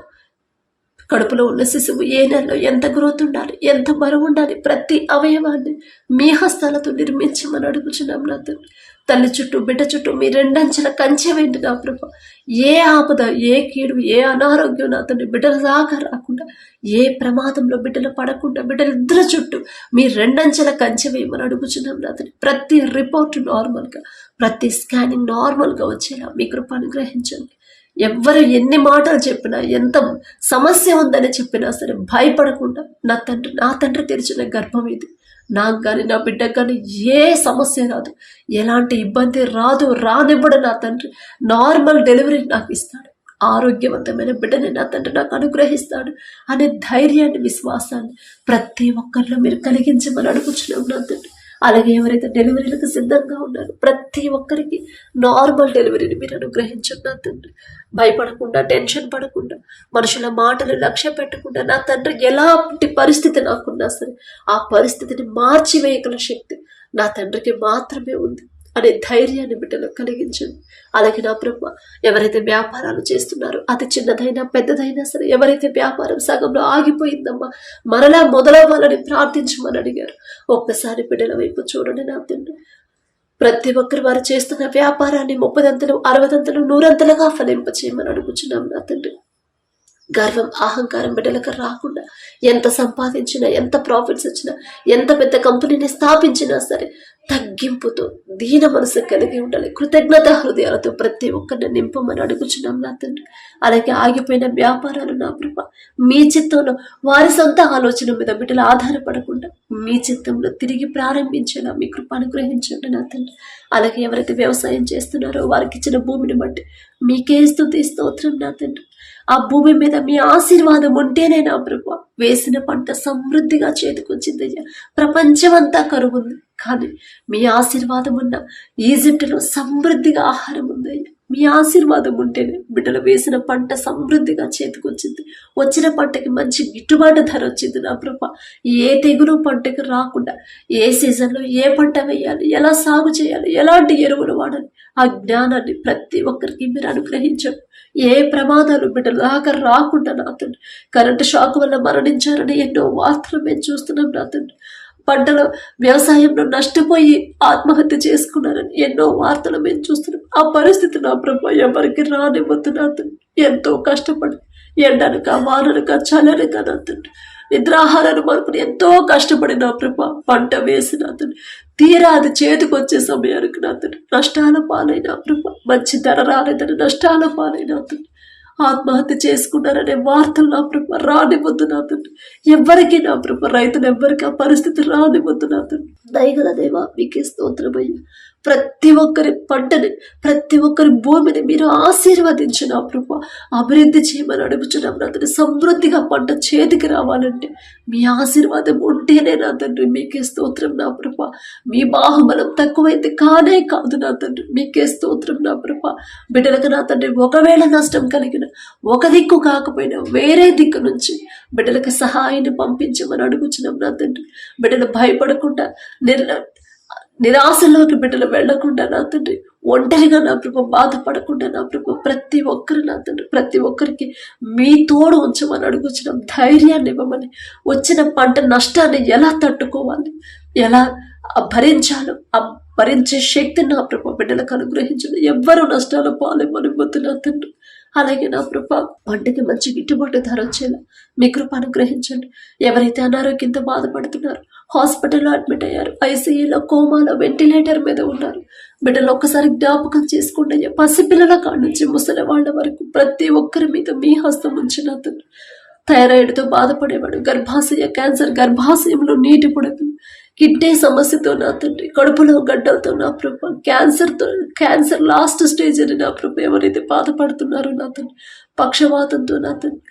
కడుపులో ఉన్న శిశువు ఏ నెలలో ఎంత గ్రోత్ ఉండాలి, ఎంత బరువు ఉండాలి, ప్రతి అవయవాన్ని మీ హస్తాలతో నిర్మించమని అడుగుచున్నాం నా తండ్రి. తల్లి చుట్టూ బిడ్డ చుట్టూ మీ రెండంచెల కంచె వేయండి నా ప్రభా. ఏ ఆపద, ఏ కీడు, ఏ అనారోగ్యం నా తండ్రి బిడ్డల దాకా రాకుండా, ఏ ప్రమాదంలో బిడ్డలు పడకుండా బిడ్డలిద్దరి చుట్టూ మీ రెండంచెల కంచె వేయమని అడుగుచున్నాం నా తండ్రి. ప్రతి రిపోర్ట్ నార్మల్గా, ప్రతి స్కానింగ్ నార్మల్గా వచ్చేలా మీ కృప అనుగ్రహించండి. ఎవ్వరు ఎన్ని మాటలు చెప్పినా, ఎంత సమస్య ఉందని చెప్పినా సరే భయపడకుండా, నా తండ్రి తెరిచిన గర్భం ఇది, నాకు కానీ నా బిడ్డకు కానీ ఏ సమస్య రాదు, ఎలాంటి ఇబ్బంది రాదు, రానివ్వడు నా తండ్రి. నార్మల్ డెలివరీ నాకు ఇస్తాడు, ఆరోగ్యవంతమైన బిడ్డని నా తండ్రి నాకు అనుగ్రహిస్తాడు అనే ధైర్యాన్ని, విశ్వాసాన్ని ప్రతి ఒక్కరిలో మీరు కలిగించమని అడుగుచున్నాం నా తండ్రి. అలాగే ఎవరైతే డెలివరీలకు సిద్ధంగా ఉన్నారో ప్రతి ఒక్కరికి నార్మల్ డెలివరీని మీరు అనుగ్రహించండి నా తండ్రి. భయపడకుండా, టెన్షన్ పడకుండా, మనుషుల మాటలు లక్ష్య పెట్టకుండా, నా తండ్రి ఎలాంటి పరిస్థితి నాకున్నా సరే ఆ పరిస్థితిని మార్చివేయగల శక్తి నా తండ్రికి మాత్రమే ఉంది అనే ధైర్యాన్ని బిడ్డలకు కలిగించండి. అలాగే నా ప్రభు, ఎవరైతే వ్యాపారాలు చేస్తున్నారో అది చిన్నదైనా పెద్దదైనా సరే, ఎవరైతే వ్యాపారం సగంలో ఆగిపోయిందమ్మా మరలా మొదలవ్వాలని ప్రార్థించమని అడిగారు, ఒక్కసారి బిడ్డల వైపు చూడండి నా తండ్రి. ప్రతి ఒక్కరు వారు చేస్తున్న వ్యాపారాన్ని 30 దంతలు, 60 దంతలు, 100 అంతలుగా ఫలింపచేయమని అడుగుచున్నాం నా తండ్రి. గర్వం, అహంకారం బిడ్డలకు రాకుండా, ఎంత సంపాదించినా, ఎంత ప్రాఫిట్స్ వచ్చినా, ఎంత పెద్ద కంపెనీని స్థాపించినా సరే తగ్గింపుతో, దీన మనసు కలిగి ఉండాలి. కృతజ్ఞత హృదయాలతో ప్రతి ఒక్కరిని నింపమని అడుగుచున్నాం నా తండ్రి. అలాగే ఆగిపోయిన వ్యాపారాలు నా ప్రభ మీ చిత్తంలో, వారి సొంత ఆలోచన మీద బిడ్డలు ఆధారపడకుండా మీ చిత్తంలో తిరిగి ప్రారంభించేలా మీ కృప అనుగ్రహించండి నా తండ్రి. అలాగే ఎవరైతే వ్యవసాయం చేస్తున్నారో వారికి ఇచ్చిన భూమిని బట్టి మీకే స్తుతి స్తోత్రం నా తండ్రి. ఆ భూమి మీద మీ ఆశీర్వాదం ఉంటేనే నా ప్రభు వేసిన పంట సమృద్ధిగా చేతికొచ్చిందయ్యా. ప్రపంచమంతా కరువు ఉంది, కానీ మీ ఆశీర్వాదం ఉన్న ఈజిప్టులో సమృద్ధిగా ఆహారం ఉందయ్యా. మీ ఆశీర్వాదం ఉంటేనే బిడ్డలు వేసిన పంట సమృద్ధిగా చేతికొచ్చింది. వచ్చిన పంటకి మంచి గిట్టుబాటు ధర వచ్చింది నా ప్రభ. ఏ తెగులు పంటకు రాకుండా, ఏ సీజన్లో ఏ పంట వేయాలి, ఎలా సాగు చేయాలి, ఎలాంటి ఎరువులు వాడాలి, ఆ జ్ఞానాన్ని ప్రతి ఒక్కరికి మీరు అనుగ్రహించండి. ఏ ప్రమాదాలు బిడ్డలు దాకా రాకుండా నా తండ్రి. కరెంటు షాక్ వల్ల మరణించారని ఎన్నో వార్తలు మేము చూస్తున్నాం నా తండ్రి. పంటలో, వ్యవసాయంలో నష్టపోయి ఆత్మహత్య చేసుకున్నారని ఎన్నో వార్తలు మేము చూస్తున్నాం. ఆ పరిస్థితి నా ప్రభు ఎవరికి రానివ్వద్దు నా తండ్రి. ఎంతో కష్టపడి ఎండనక, వాననక, చలనక నా తండ్రి, నిద్రాహారాన్ని మార్పుని ఎంతో కష్టపడి నా ప్రభు పంట వేసి నా తండ్రి, తీరా అది చేతికొచ్చే సమయానికి నా తండ్రి నష్టాల పాలైన ప్రభు, మంచి ధర రాలేదని నష్టాల పాలైన తండ్రి, ఆత్మహత్య చేసుకున్నారనే వార్తలు నా ప్రభు రానివద్దు నా తండ్రి. ఎవరికి నా ప్రభు, రైతులు ఎవరికి ఆ పరిస్థితి రానివద్దు నా తండ్రి. దయగల దేవా మీకే స్తోత్రమయ్యా. ప్రతి ఒక్కరి పంటని, ప్రతి ఒక్కరి భూమిని మీరు ఆశీర్వదించి నా ప్రభు అభివృద్ధి చేయమని అడుగుచున్నాం నా తండ్రి. సమృద్ధిగా పంట చేతికి రావాలంటే మీ ఆశీర్వాదం ఉంటేనే నా తండ్రి. మీకే స్తోత్రం నా ప్రభు. మీ బాహుబలం తక్కువైతే కానే కాదు నా తండ్రి. మీకే స్తోత్రం నా ప్రభు. బిడ్డలకు నా తండ్రి ఒకవేళ నష్టం కలిగిన, ఒక దిక్కు కాకపోయినా వేరే దిక్కు నుంచి బిడ్డలకు సహాయాన్ని పంపించమని అడుగుచున్నాం నా తండ్రి. బిడ్డలు భయపడకుండా, నిరాశలోకి బిడ్డలు వెళ్లకుండా నా తండ్రి, ఒంటరిగా నా ప్రభు బాధపడకుండా నా ప్రభు ప్రతి ఒక్కరు నా తండ్రి, ప్రతి ఒక్కరికి మీ తోడు ఉంచమని అడుగుచున్నాం. ధైర్యాన్ని ఇవ్వమని, వచ్చిన పంట నష్టాన్ని ఎలా తట్టుకోవాలి, ఎలా భరించాలో ఆ భరించే శక్తి నా ప్రభు బిడ్డలకు అనుగ్రహించండి. ఎవ్వరూ నష్టాలు పాలేమని వద్దు నా తండ్రి. అలాగే నా ప్రభు పంటకి మంచి గిట్టుబాటు ధర వచ్చేలా మీ కృప అనుగ్రహించండి. ఎవరైతే అనారోగ్యంతో బాధపడుతున్నారో, హాస్పిటల్లో అడ్మిట్ అయ్యారు, ఐసీయూలో, కోమాలో, వెంటిలేటర్ మీద ఉన్నారు, బిడ్డలు ఒక్కసారి జ్ఞాపకం చేసుకోండి. పసిపిల్లల కాడ నుంచి ముసలి వాళ్ళ వరకు ప్రతి ఒక్కరి మీద మీ హస్తం ఉంచిన అతను. థైరాయిడ్తో బాధపడేవాడు, గర్భాశయ క్యాన్సర్, గర్భాశయంలో నీటి పుడకలు, కిడ్నీ సమస్యతో నా తండ్రి, కడుపులో గడ్డలతో నా ప్రభు, క్యాన్సర్ లాస్ట్ స్టేజ్ అని నా ప్రభు ఎవరైతే బాధపడుతున్నారో నా తండ్రి, పక్షవాతంతో నా తండ్రి,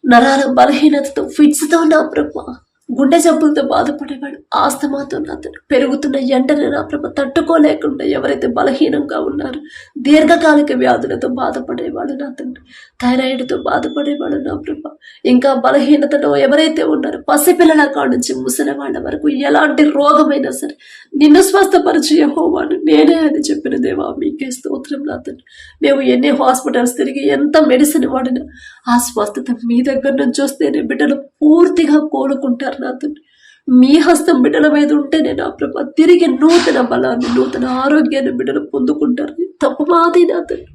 నరాల బలహీనతతో, ఫిట్స్తో నా ప్రభు, గుండె జబ్బులతో బాధపడేవాడు, ఆస్తమాతో నా తండ్రి, పెరుగుతున్న ఎండని నా ప్రభు తట్టుకోలేకుండా ఎవరైతే బలహీనంగా ఉన్నారో, దీర్ఘకాలిక వ్యాధులతో బాధపడేవాడు నా తండ్రి, థైరాయిడ్తో బాధపడేవాడు నా ప్రభు, ఇంకా బలహీనతలో ఎవరైతే ఉన్నారో, పసిపిల్లల కాడ నుంచి ముసలి వాళ్ళ వరకు ఎలాంటి రోగమైనా సరే నిన్ను స్వస్థపరిచి యెహోవాను నేనే అని చెప్పిన దేవా మీకే స్తోత్రం నా తండ్రి. మేము ఎన్ని హాస్పిటల్స్ తిరిగి ఎంత మెడిసిన్ వాడినా ఆ స్వస్థత మీ దగ్గర నుంచి వస్తేనే బిడ్డలు పూర్తిగా కోలుకుంటారు నా తండ్రి. మీ హస్తం బిడ్డల మీద ఉంటేనే నా ప్రభా తిరిగి నూతన బలాన్ని, నూతన ఆరోగ్యాన్ని బిడ్డలు పొందుకుంటారు. తప్పు మాది నా తండ్రి,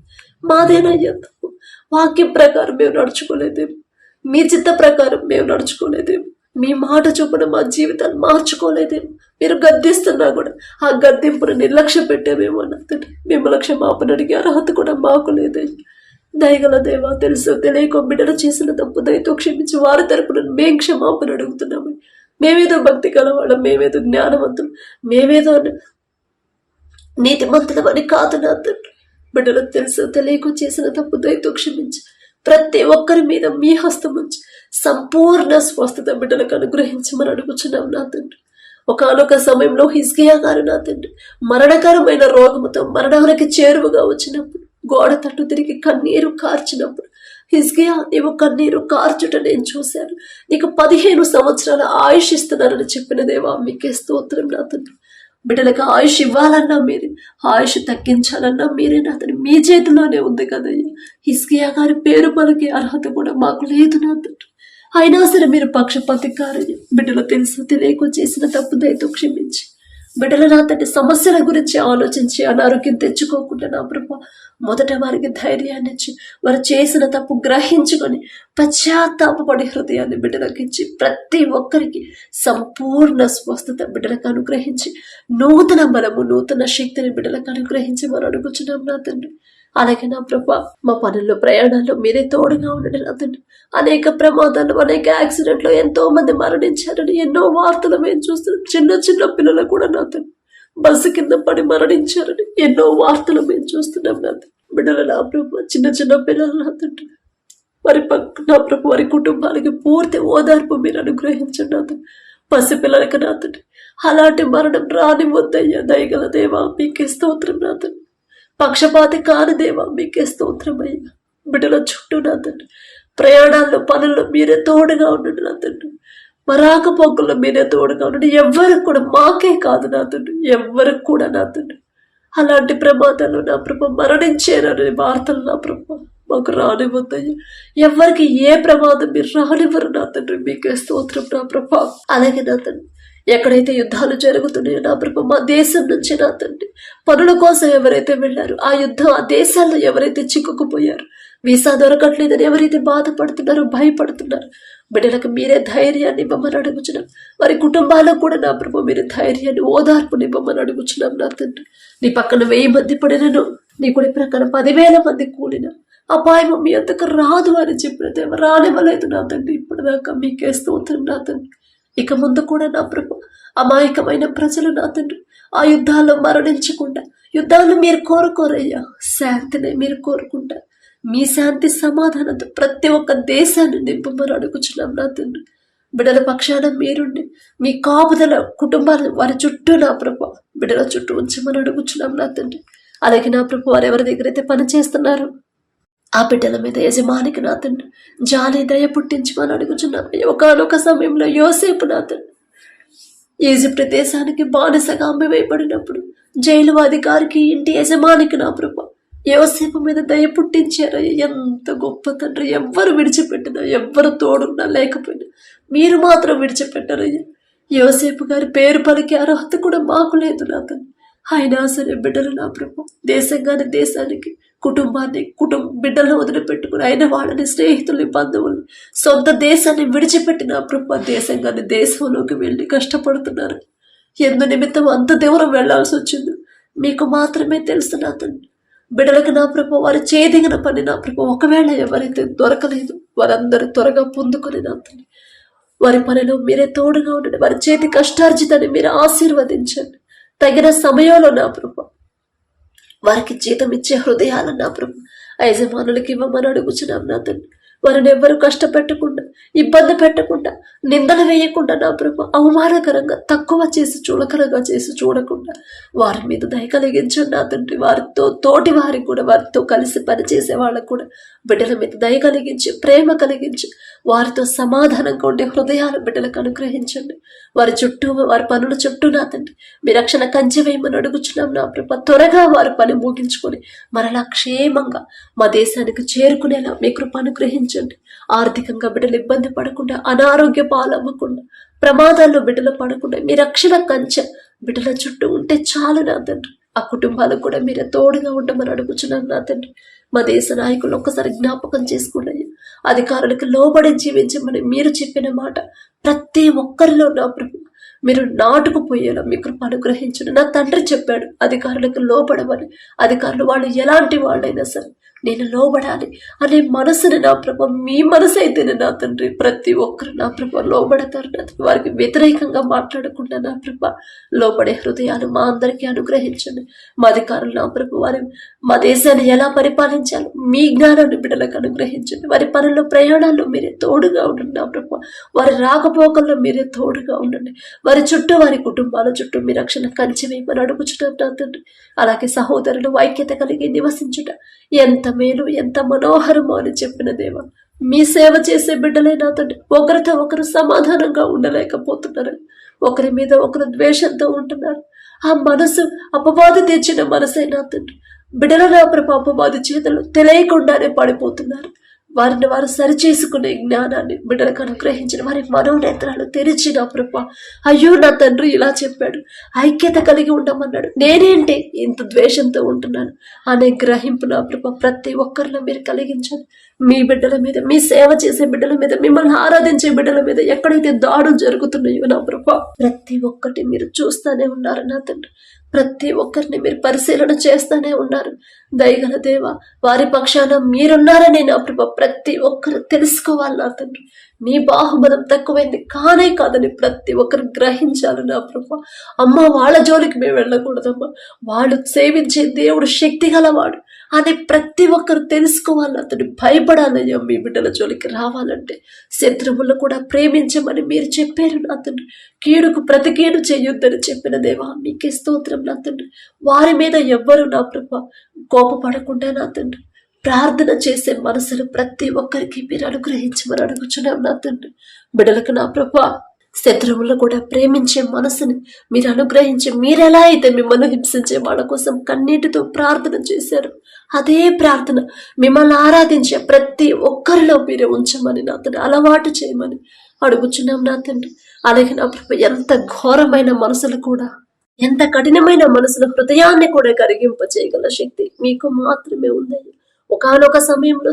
మాదేనయ్యా తప్పు. వాక్యం ప్రకారం మేము నడుచుకోలేదేమో, మీ చిత్త ప్రకారం మేము నడుచుకోలేదేమో, మీ మాట చొప్పున మా జీవితాన్ని మార్చుకోలేదేమో. మీరు గద్దిస్తున్నా కూడా ఆ గద్దింపును నిర్లక్ష్య పెట్టేమేమో నా తండ్రి. మిమ్మల్ని క్షమాపణ అడిగే అర్హత కూడా మాకు లేదయ్యా. దయగల దేవా, తెలుసు తెలియక బిడ్డలు చేసిన తప్పు దయతో క్షమించి వారి తరపున మేం క్షమాపణ అడుగుతున్నాము. మేమేదో భక్తి కలవాళ్ళం, మేమేదో జ్ఞానవంతులు, మేమేదో నీతిమంతులం అని కాదు నా తండ్రి. బిడ్డలు తెలుసు తెలియక చేసిన తప్పు దయతో క్షమించి ప్రతి ఒక్కరి మీద మీ హస్తం ఉంచి సంపూర్ణ స్వస్థత బిడ్డలకు అనుగ్రహించమని అడుగుచున్నాం నా తండ్రి. ఒకనొక సమయంలో హిజ్కియా గారు నా తండ్రి మరణకరమైన రోగముతో మరణానికి చేరువగా వచ్చినప్పుడు, గోడ తట్టు తిరిగి కన్నీరు కార్చినప్పుడు, హిజ్కియా నీవు కన్నీరు కార్చుట నేను చూశాను, నీకు 15 సంవత్సరాల ఆయుష్ ఇస్తున్నానని చెప్పిన దేవా మీకే స్తోత్రం నా తండ్రి. బిడ్డలకు ఆయుష్ ఇవ్వాలన్నా మీరే, ఆయుష్ తగ్గించాలన్నా మీరే నా తండ్రి. మీ చేతిలోనే ఉంది కదయ్యా. హిజ్కియా గారి పేరు పలికే అర్హత కూడా మాకు లేదు నా తండ్రి. అయినా సరే మీరు పక్షపాతి కారని బిడ్డలు తెలుసు తెలియక చేసిన తప్పు దయతో క్షమించి బిడ్డల నా తండ్రి సమస్యల గురించి ఆలోచించి అనారోగ్యం తెచ్చుకోకుండా నా ప్రభా మొదట వారికి ధైర్యాన్ని ఇచ్చి వారు చేసిన తప్పు గ్రహించుకొని పశ్చాత్తాపడి హృదయాన్ని బిడ్డలకు ఇచ్చి ప్రతి ఒక్కరికి సంపూర్ణ స్వస్థత బిడ్డలకు అనుగ్రహించి నూతన బలము, నూతన శక్తిని బిడ్డలకు అనుగ్రహించి మనం అడుగుచున్నాం నా తండ్రి. అలాగే నా ప్రభా మా పనుల్లో, ప్రయాణాల్లో మీరే తోడుగా ఉండండి నా తండ్రి. అనేక ప్రమాదాలు, అనేక యాక్సిడెంట్లు, ఎంతో మంది మరణించారని ఎన్నో వార్తలు మేము చూస్తున్నాం. చిన్న చిన్న పిల్లలు కూడా నా తండ్రి బస్సు కింద పడి మరణించారని ఎన్నో వార్తలు మేము చూస్తున్నాం నా తండ్రి. బిడ్డలు నా ప్రభు, చిన్న చిన్న పిల్లలు నా తండ్రి, వారి నా ప్రభు వారి కుటుంబాలకి పూర్తి ఓదార్పు మీరు అనుగ్రహించండి నా తండ్రి. పసిపిల్లలకి నా తండ్రి అలాంటి మరణం రానివద్దయ్యా. దయగల దేవా మీకే స్తోత్రం నా తండ్రి. పక్షపాతి కాని దేవా మీకే స్తోత్రమయ్యా. బిడ్డల చుట్టూ నా తండ్రి ప్రయాణాల్లో, పనుల్లో మీరే తోడుగా ఉండండి నా తండ్రి. మరాక పొక్కుల్లో మీరే తోడుగా ఉండండి. ఎవ్వరికి కూడా, మాకే కాదు నా తండ్రి, ఎవ్వరికి కూడా నా తండ్రి అలాంటి ప్రమాదాలు నా ప్రభు మరణించారనే వార్తలు నా ప్రభు మాకు రానివ్వద్దయ్యా. ఎవరికి ఏ ప్రమాదం మీరు రానివ్వరు నా తండ్రి. మీకే స్తోత్రం నా ప్రభు. అలాగే నా తండ్రి ఎక్కడైతే యుద్ధాలు జరుగుతున్నాయో నా ప్రభు మా దేశం నుంచి నా తండ్రి పనుల కోసం ఎవరైతే వెళ్ళారు, ఆ యుద్ధం ఆ దేశాల్లో ఎవరైతే చిక్కుకుపోయారు, వీసా దొరకట్లేదని ఎవరైతే బాధపడుతున్నారో, భయపడుతున్నారు, బిడ్డలకు మీరే ధైర్యాన్ని ఇవ్వమని అడుగుచున్నాం. వారి కుటుంబాలకు కూడా నా ప్రభు మీరు ధైర్యాన్ని, ఓదార్పుని ఇవ్వమని అడుగుచున్నాం నా తండ్రి. నీ పక్కన 1000 మంది పడినను, నీ కుడి ప్రక్కన 10,000 మంది కూలిన అపాయం మీ అంతకు రాదు అని చెప్పిన దేవ రానివ్వలేదు నా తండ్రి. ఇప్పటిదాకా మీకే స్తోత్రం నా తండ్రి. ఇక ముందు కూడా నా ప్రభు అమాయకమైన ప్రజలు నా తండ్రి ఆ యుద్ధాల్లో మరణించకుండా, యుద్ధాలను మీరు కోరుకోరయ్యా, శాంతిని మీరు కోరుకుంటారు. మీ శాంతి సమాధానంతో ప్రతి ఒక్క దేశాన్ని నింపమని అడుగుచున్నాం నా తండ్రి. బిడ్డల పక్షాన మీరుండి మీ కాపుదల కుటుంబాలు వారి చుట్టూ నా ప్రభు బిడ్డల చుట్టూ ఉంచమని అడుగుచున్నాం నా తండ్రి. అలాగే నా ప్రభు వారు ఎవరి దగ్గర అయితే పని చేస్తున్నారు ఆ బిడ్డల మీద యజమానికి నా తండ్రి జాలి, దయ పుట్టించమని అడుగుచున్నాం. ఒకనొక సమయంలో యోసేపు నా తండ్రి ఈజిప్ట్ దేశానికి బానిసగా అమ్మివేయబడినప్పుడు జైలు అధికారికి, ఇంటి యజమానికి నా ప్రభు యోసేపు మీద దయ పుట్టించారు. ఎంత గొప్ప తండ్రి. ఎవ్వరు విడిచిపెట్టినా, ఎవ్వరు తోడున్నా లేకపోయినా మీరు మాత్రం విడిచిపెట్టారయ్యా. యోసేపు గారి పేరు పలికే అర్హత కూడా మాకు లేదు నా తండ్రి. అయినా సరే బిడ్డలు నా ప్రభు దేశంగానే దేశానికి, కుటుంబాన్ని, బిడ్డలను వదిలిపెట్టుకుని అయిన వాళ్ళని, స్నేహితుల్ని, బంధువుల్ని, సొంత దేశాన్ని విడిచిపెట్టిన ప్రభు దేశంగానే దేశంలోకి వెళ్ళి కష్టపడుతున్నారు. ఎందు నిమిత్తం అంత దూరం వెళ్లాల్సి వచ్చింది మీకు మాత్రమే తెలుసు నా తండ్రి. బిడ్డలకు నా ప్రభు వారి చేదిగిన పని నా ప్రభు ఒకవేళ ఎవరైతే దొరకలేదు వారందరూ త్వరగా పొందుకొని నా తండ్రి వారి పనిలో మీరే తోడుగా ఉండండి. వారి చేతి కష్టార్జితాన్ని మీరు ఆశీర్వదించండి. తగిన సమయంలో నా ప్రభు వారికి జీతం ఇచ్చే హృదయాలు నా ప్రభు యజమానులకి ఇవ్వమని అడుగుచున్నాం నా తండ్రి. వారిని ఎవ్వరూ కష్టపెట్టకుండా, ఇబ్బంది పెట్టకుండా, నిందలు వేయకుండా నా ప్రభు అవమానకరంగా, తక్కువ చేసి చులకనగా చేసి చూడకుండా వారి మీద దయ కలిగించండి నా తండ్రి. వారితో తోటి వారికి కూడా, వారితో కలిసి పనిచేసే వాళ్ళకు కూడా బిడ్డల మీద దయ కలిగించి, ప్రేమ కలిగించి, వారితో సమాధానంగా ఉండే హృదయాలు బిడ్డలకు అనుగ్రహించండి. వారి చుట్టూ, వారి పనుల చుట్టూ నా తండ్రి మీ రక్షణ కంచె వేయమని అడుగుచున్నాం నా ప్రభ. త్వరగా వారి పని ముగించుకొని మరలా క్షేమంగా మా దేశానికి చేరుకునేలా మీ కృప అనుగ్రహించండి. ఆర్థికంగా బిడ్డలు ఇబ్బంది పడకుండా, అనారోగ్య పాలవ్వకుండా, ప్రమాదాల్లో బిడ్డలు పడకుండా మీ రక్షణ కంచె బిడ్డల చుట్టూ ఉంటే చాలు నా తండ్రి. ఆ కుటుంబాలకు కూడా మీరే తోడుగా ఉండమని అడుగుచున్నాను నా తండ్రి. మా దేశ నాయకులు ఒక్కసారి జ్ఞాపకం చేసుకున్నాయి. అధికారులకు లోబడి జీవించమని మీరు చెప్పిన మాట ప్రతి ఒక్కరిలో నా ప్రభు మీరు నాటుకుపోయేలా మీ కృప అనుగ్రహించండి. నా తండ్రి చెప్పాడు అధికారులకు లోబడమని. అధికారులు వాళ్ళు ఎలాంటి వాళ్ళైనా సరే నేను లోబడాలి అనే మనసుని నా ప్రభ, మీ మనసు అయితేనే నా తండ్రి ప్రతి ఒక్కరు నా ప్రభ లోబడతారు. నా తండ్రి వారికి వ్యతిరేకంగా మాట్లాడకుండా నా ప్రభ లోబడే హృదయాలు మా అందరికీ అనుగ్రహించండి. మా అధికారులు నా ప్రభ వారి మా దేశాన్ని ఎలా పరిపాలించాలో మీ జ్ఞానాన్ని బిడ్డలకు అనుగ్రహించండి. వారి పనుల్లో, ప్రయాణాల్లో మీరే తోడుగా ఉండండి నా ప్రభ. వారి రాకపోకల్లో మీరే తోడుగా ఉండండి. వారి చుట్టూ, వారి కుటుంబాల చుట్టూ మీ రక్షణ కంచి వేయమని అడుగుచున్నారు నా తండ్రి. అలాగే సహోదరులు ఐక్యత కలిగి నివసించుట ఎంత మేలు, ఎంత మనోహరమో అని చెప్పిన దేవా, మీ సేవ చేసే బిడ్డలే నా తండ్రి ఒకరితో ఒకరు సమాధానంగా ఉండలేకపోతున్నారు. ఒకరి మీద ఒకరు ద్వేషంతో ఉంటున్నారు. ఆ మనసు అపవాది తెచ్చిన మనసే నా తండ్రి బిడ్డల నా ప్రభు అపవాది చేతులు తెలియకుండానే పడిపోతున్నారు. వారిని వారు సరిచేసుకునే జ్ఞానాన్ని బిడ్డలకు అనుగ్రహించిన, వారి మనోనేత్రాలు తెరిచిన ప్రభా. అయ్యో నా తండ్రి ఇలా చెప్పాడు, ఐక్యత కలిగి ఉండమన్నాడు, నేనేంటి ఇంత ద్వేషంతో ఉంటున్నాను అనే గ్రహింపు నా ప్రభా ప్రతి ఒక్కరిలో మీరు కలిగించండి. మీ బిడ్డల మీద, మీ సేవ చేసే బిడ్డల మీద, మిమ్మల్ని ఆరాధించే బిడ్డల మీద ఎక్కడైతే దాడులు జరుగుతున్నాయో నా ప్రభా ప్రతి ఒక్కటి మీరు చూస్తానే ఉన్నారు నా తండ్రి. ప్రతి ఒక్కరిని మీరు పరిశీలన చేస్తానే ఉన్నారు. దయగల దేవ, వారి పక్షాన మీరున్నారని నా ప్రభ ప్రతి ఒక్కరు తెలుసుకోవాలి నా తండ్రి. మీ బాహుబలం తక్కువైంది కానే కాదని ప్రతి ఒక్కరు గ్రహించాలి నా ప్రభ. అమ్మ వాళ్ళ జోలికి మేము వెళ్ళకూడదమ్మా, వాళ్ళు సేవించే దేవుడు శక్తి గలవాడు అని ప్రతి ఒక్కరు తెలుసుకోవాలి అతడు. భయపడాలయ్యా మీ బిడ్డల జోలికి రావాలంటే. శత్రువులను కూడా ప్రేమించమని మీరు చెప్పారు నా తండ్రి. కీడుకు ప్రతి కీడు చేయొద్దని చెప్పిన దేవా మీకే స్తోత్రం నా తండ్రి. వారి మీద ఎవ్వరు నా ప్రభ కోపపడకుండా నా తండ్రి ప్రార్థన చేసే మనసులు ప్రతి ఒక్కరికి మీరు అనుగ్రహించమని అడుగుచున్నాం నా తండ్రి. బిడ్డలకు నా ప్రభ శత్రువులను కూడా ప్రేమించే మనసుని మీరు అనుగ్రహించి, మీరెలా అయితే మిమ్మల్ని హింసించే వాళ్ళ కోసం కన్నీటితో ప్రార్థన చేశారు, అదే ప్రార్థన మిమ్మల్ని ఆరాధించే ప్రతి ఒక్కరిలో మీరు ఉంచమని నా తండ్రి అలవాటు చేయమని అడుగుచున్నాం నా తండ్రి. అలాగే నా ప్రభ ఎంత ఘోరమైన మనసులు కూడా, ఎంత కఠినమైన మనసుల హృదయాన్ని కూడా కరిగింప చేయగల శక్తి మీకు మాత్రమే ఉందయ్యా. ఒకానొక సమయంలో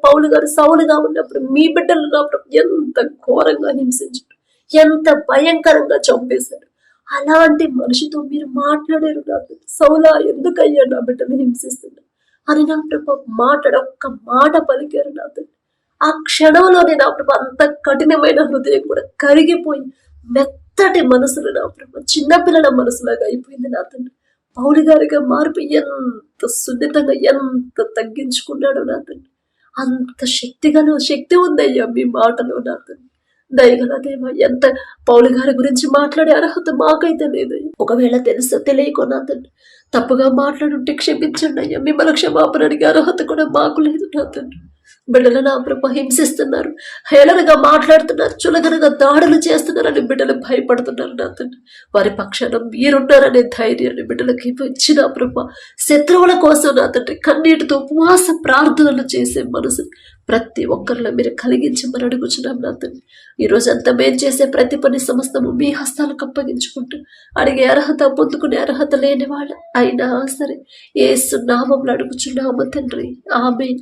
పౌలు గారు సౌలుగా ఉన్నప్పుడు మీ బిడ్డలు నా ప్రభు ఎంత ఘోరంగా హింసించారు, ఎంత భయంకరంగా చంపేశారు. అలాంటి మనిషితో మీరు మాట్లాడారు నాకు. సౌలా ఎందుకయ్యా నా బిడ్డను హింసిస్తున్నారు అని నా ప్రభు ఒక్క మాట పలికారు నా తండ్రి. ఆ క్షణంలోనే నా ప్రభు అంత కఠినమైన హృదయం కూడా కరిగిపోయి మెత్తటి మనసులు నా ప్రభు చిన్నపిల్లల మనసులాగా అయిపోయింది నా తండ్రి. పౌలు గారిగా మార్పు ఎంత సున్నితంగా, ఎంత తగ్గించుకున్నాడు నా తండ్రి. అంత శక్తి ఉందయ్యా మీ మాటలో నా తండ్రి. దయగల దేవ, ఎంత పౌలు గారి గురించి మాట్లాడే అర్హత మాకైతే లేదు. ఒకవేళ తెలుసో తెలియకో నా తండ్రి తప్పుగా మాట్లాడుంటే క్షమించండి అయ్యా. మిమ్మల్ని క్షమాపణ అడిగే అర్హత కూడా మాకు లేదు నా తండ్రి. బిడ్డలు నా ప్రభ హింసిస్తున్నారు, హేళనగా మాట్లాడుతున్నారు, చులకనగా దాడులు చేస్తున్నారని బిడ్డలు భయపడుతున్నారు నా తండ్రి. వారి పక్షాన మీరున్నారనే ధైర్యాన్ని బిడ్డలకి ఇచ్చిన ప్రభ శత్రువుల కోసం నా తండ్రి కన్నీటితో ఉపవాస ప్రార్థనలు చేసే మనసు ప్రతి ఒక్కరిలో మీరు కలిగించమని అడుగుచున్నాం నా తండ్రి. ఈ రోజు అంతా మేము చేసే ప్రతి పని సమస్తము మీ హస్తాలకు అప్పగించుకుంటూ అడిగే అర్హత, పొందుకునే అర్హత లేని వాళ్ళు అయినా సరే యేసు నామములో అడుగుచున్నాము తండ్రి. ఆమేన్.